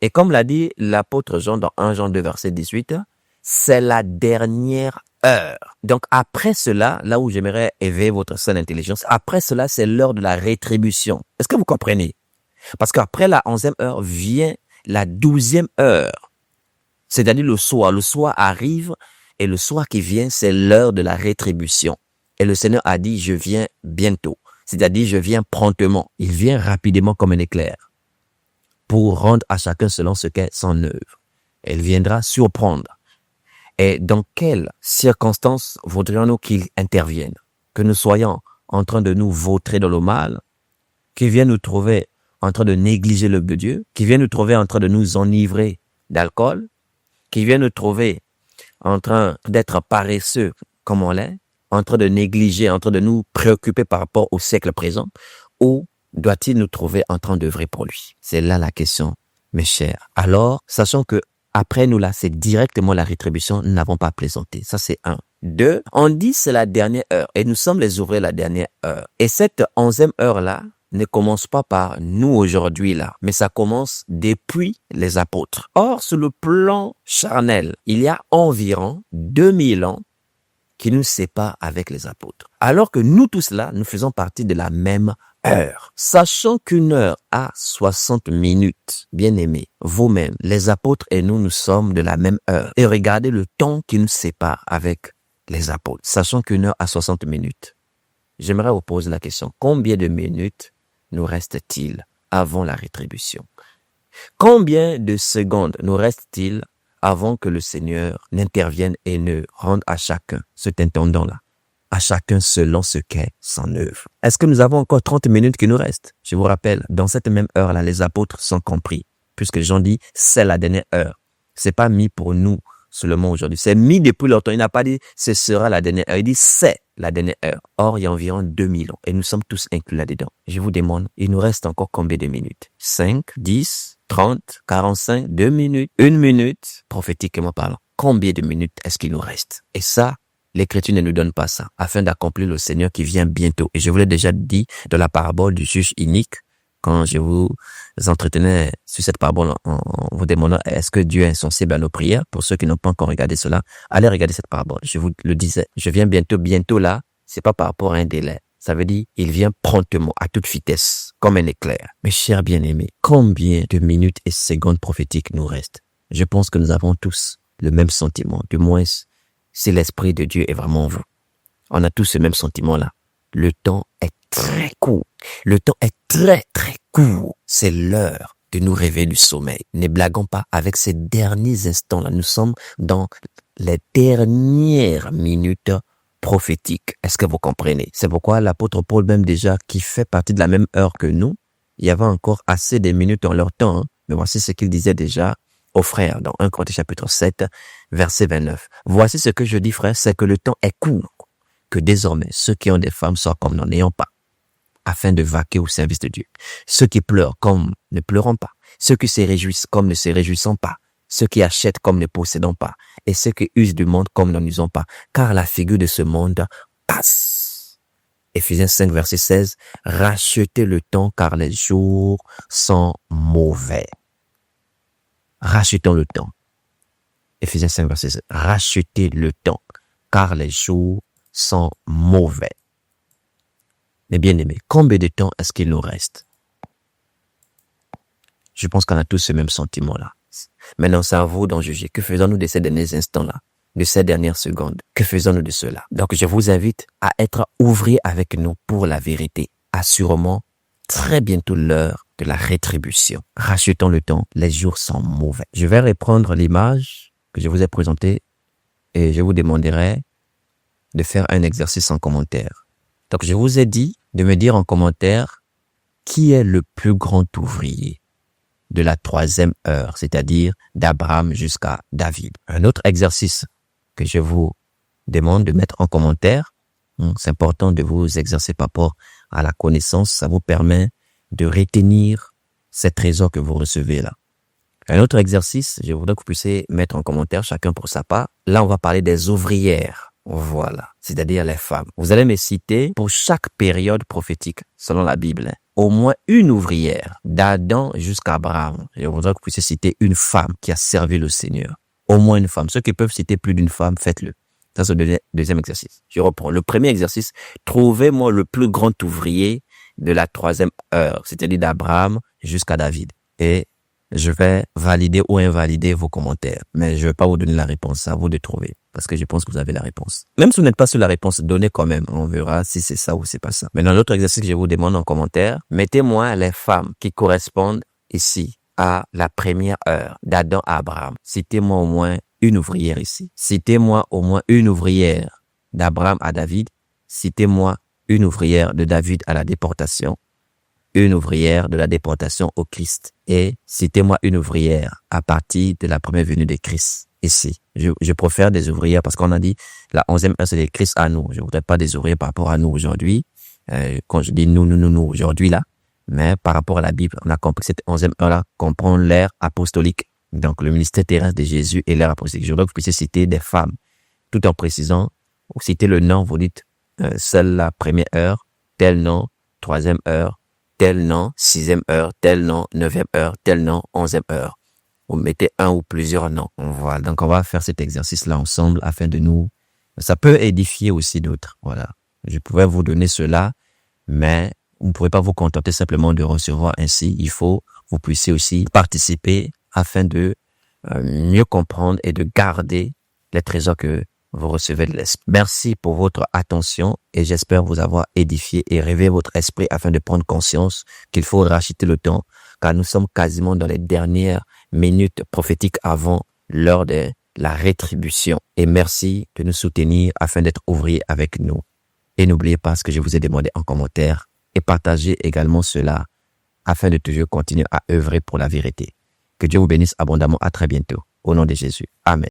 Speaker 1: Et comme l'a dit l'apôtre Jean dans 1 Jean 2 verset 18, c'est la dernière heure. Donc après cela, là où j'aimerais éveiller votre saine intelligence, après cela, c'est l'heure de la rétribution. Est-ce que vous comprenez? Parce qu'après la 11e heure vient la 12e heure. C'est-à-dire le soir. Le soir arrive et le soir qui vient, c'est l'heure de la rétribution. Et le Seigneur a dit, je viens bientôt. C'est-à-dire, je viens promptement. Il vient rapidement comme un éclair pour rendre à chacun selon ce qu'est son œuvre. Elle viendra surprendre. Et dans quelles circonstances voudrions-nous qu'il intervienne? Que nous soyons en train de nous vautrer dans le mal, qu'il vienne nous trouver en train de négliger l'œuvre de Dieu, qu'il vienne nous trouver en train de nous enivrer d'alcool, qu'il vienne nous trouver en train d'être paresseux comme on l'est, en train de négliger, en train de nous préoccuper par rapport au siècle présent, ou doit-il nous trouver en train d'œuvrer pour lui? C'est là la question, mes chers. Alors, sachant que après nous là, c'est directement la rétribution, nous n'avons pas plaisanté. Ça, c'est 1. 2, on dit c'est la dernière heure et nous sommes les ouvriers la dernière heure. Et cette 11e heure-là ne commence pas par nous aujourd'hui là, mais ça commence depuis les apôtres. Or, sur le plan charnel, il y a environ 2000 ans qui nous séparent avec les apôtres. Alors que nous tous là, nous faisons partie de la même heure. Sachant qu'une heure a 60 minutes, bien aimés, vous-même, les apôtres et nous, nous sommes de la même heure. Et regardez le temps qui nous sépare avec les apôtres. Sachant qu'une heure a 60 minutes. J'aimerais vous poser la question, combien de minutes nous reste-t-il avant la rétribution? Combien de secondes nous reste-t-il avant que le Seigneur n'intervienne et ne rende à chacun cet intendant-là? À chacun selon ce qu'est son œuvre. Est-ce que nous avons encore 30 minutes qui nous restent? Je vous rappelle, dans cette même heure-là, les apôtres sont compris, puisque Jean dit, c'est la dernière heure. C'est pas mis pour nous seulement aujourd'hui. C'est mis depuis longtemps. Il n'a pas dit, ce sera la dernière heure. Il dit, c'est la dernière heure. Or, il y a environ 2000 ans. Et nous sommes tous inclus là-dedans. Je vous demande, il nous reste encore combien de minutes? 5, 10, 30, 45, 2 minutes, 1 minute, prophétiquement parlant. Combien de minutes est-ce qu'il nous reste? Et ça, l'Écriture ne nous donne pas ça, afin d'accomplir le Seigneur qui vient bientôt. Et je vous l'ai déjà dit dans la parabole du juge inique, quand je vous entretenais sur cette parabole en vous demandant est-ce que Dieu est insensible à nos prières. Pour ceux qui n'ont pas encore regardé cela, allez regarder cette parabole. Je vous le disais, je viens bientôt là, c'est pas par rapport à un délai. Ça veut dire, il vient promptement, à toute vitesse, comme un éclair. Mes chers bien-aimés, combien de minutes et secondes prophétiques nous restent? Je pense que nous avons tous le même sentiment. Du moins, si l'Esprit de Dieu est vraiment en vous. On a tous ce même sentiment-là. Le temps est très court. Le temps est très court. C'est l'heure de nous réveiller du sommeil. Ne blaguons pas avec ces derniers instants-là. Nous sommes dans les dernières minutes prophétiques. Est-ce que vous comprenez? C'est pourquoi l'apôtre Paul, même déjà, qui fait partie de la même heure que nous, il y avait encore assez de minutes dans leur temps. Mais voici ce qu'il disait déjà aux frères dans 1 Corinthiens chapitre 7, verset 29. Voici ce que je dis, frères, c'est que le temps est court. Que désormais, ceux qui ont des femmes soient comme n'en ayant pas, afin de vaquer au service de Dieu. Ceux qui pleurent comme ne pleurant pas. Ceux qui se réjouissent comme ne se réjouissant pas. Ceux qui achètent comme ne possédant pas. Et ceux qui usent du monde comme n'en usant pas. Car la figure de ce monde passe. Éphésiens 5, verset 16. Rachetez le temps car les jours sont mauvais. Rachetons le temps. Éphésiens 5, verset 16. Rachetez le temps car les jours sont mauvais. Mais bien aimés, combien de temps est-ce qu'il nous reste? Je pense qu'on a tous ce même sentiment-là. Maintenant, c'est à vous d'en juger. Que faisons-nous de ces derniers instants-là, de ces dernières secondes? Que faisons-nous de cela? Donc, je vous invite à être ouvriers avec nous pour la vérité. Assurément, très bientôt l'heure de la rétribution. Rachetons le temps, les jours sont mauvais. Je vais reprendre l'image que je vous ai présentée et je vous demanderai de faire un exercice en commentaire. Donc, je vous ai dit de me dire en commentaire qui est le plus grand ouvrier de la 3e heure, c'est-à-dire d'Abraham jusqu'à David. Un autre exercice que je vous demande de mettre en commentaire, c'est important de vous exercer par rapport à la connaissance, ça vous permet de retenir ces trésors que vous recevez là. Un autre exercice, je voudrais que vous puissiez mettre en commentaire chacun pour sa part. Là, on va parler des ouvrières. Voilà, c'est-à-dire les femmes. Vous allez me citer pour chaque période prophétique, selon la Bible, au moins une ouvrière, d'Adam jusqu'à Abraham. Je voudrais que vous puissiez citer une femme qui a servi le Seigneur. Au moins une femme. Ceux qui peuvent citer plus d'une femme, faites-le. Ça, c'est le deuxième exercice. Je reprends. Le premier exercice, trouvez-moi le plus grand ouvrier de la 3e heure, c'est-à-dire d'Abraham jusqu'à David. Et je vais valider ou invalider vos commentaires. Mais je ne vais pas vous donner la réponse, c'est à vous de trouver. Parce que je pense que vous avez la réponse. Même si vous n'êtes pas sur la réponse, donnez quand même. On verra si c'est ça ou c'est pas ça. Maintenant, l'autre exercice que je vous demande en commentaire, mettez-moi les femmes qui correspondent ici à la première heure d'Adam à Abraham. Citez-moi au moins une ouvrière ici. Citez-moi au moins une ouvrière d'Abraham à David. Citez-moi une ouvrière de David à la déportation. Une ouvrière de la déportation au Christ. Et citez-moi une ouvrière à partir de la première venue de Christ ici. Je préfère des ouvrières parce qu'on a dit la 11e heure c'est le Christ à nous. Je voudrais pas des ouvriers par rapport à nous aujourd'hui. Quand je dis nous aujourd'hui là, mais par rapport à la Bible, on a compris que cette 11e heure là comprend l'ère apostolique. Donc le ministère terrestre de Jésus et l'ère apostolique. Je voudrais que vous puissiez citer des femmes tout en précisant, vous citez le nom, vous dites celle la première heure, tel nom, 3e heure, tel nom, 6e heure, tel nom, 9e heure, tel nom, 11e heure. Vous mettez un ou plusieurs noms. Voilà. Donc, on va faire cet exercice-là ensemble afin de nous... Ça peut édifier aussi d'autres. Voilà. Je pouvais vous donner cela, mais vous ne pouvez pas vous contenter simplement de recevoir ainsi. Il faut que vous puissiez aussi participer afin de mieux comprendre et de garder les trésors que vous recevez de l'esprit. Merci pour votre attention et j'espère vous avoir édifié et réveillé votre esprit afin de prendre conscience qu'il faut racheter le temps car nous sommes quasiment dans les dernières minutes prophétiques avant l'heure de la rétribution. Et merci de nous soutenir afin d'être ouvriers avec nous. Et n'oubliez pas ce que je vous ai demandé en commentaire et partagez également cela afin de toujours continuer à œuvrer pour la vérité. Que Dieu vous bénisse abondamment. À très bientôt. Au nom de Jésus. Amen.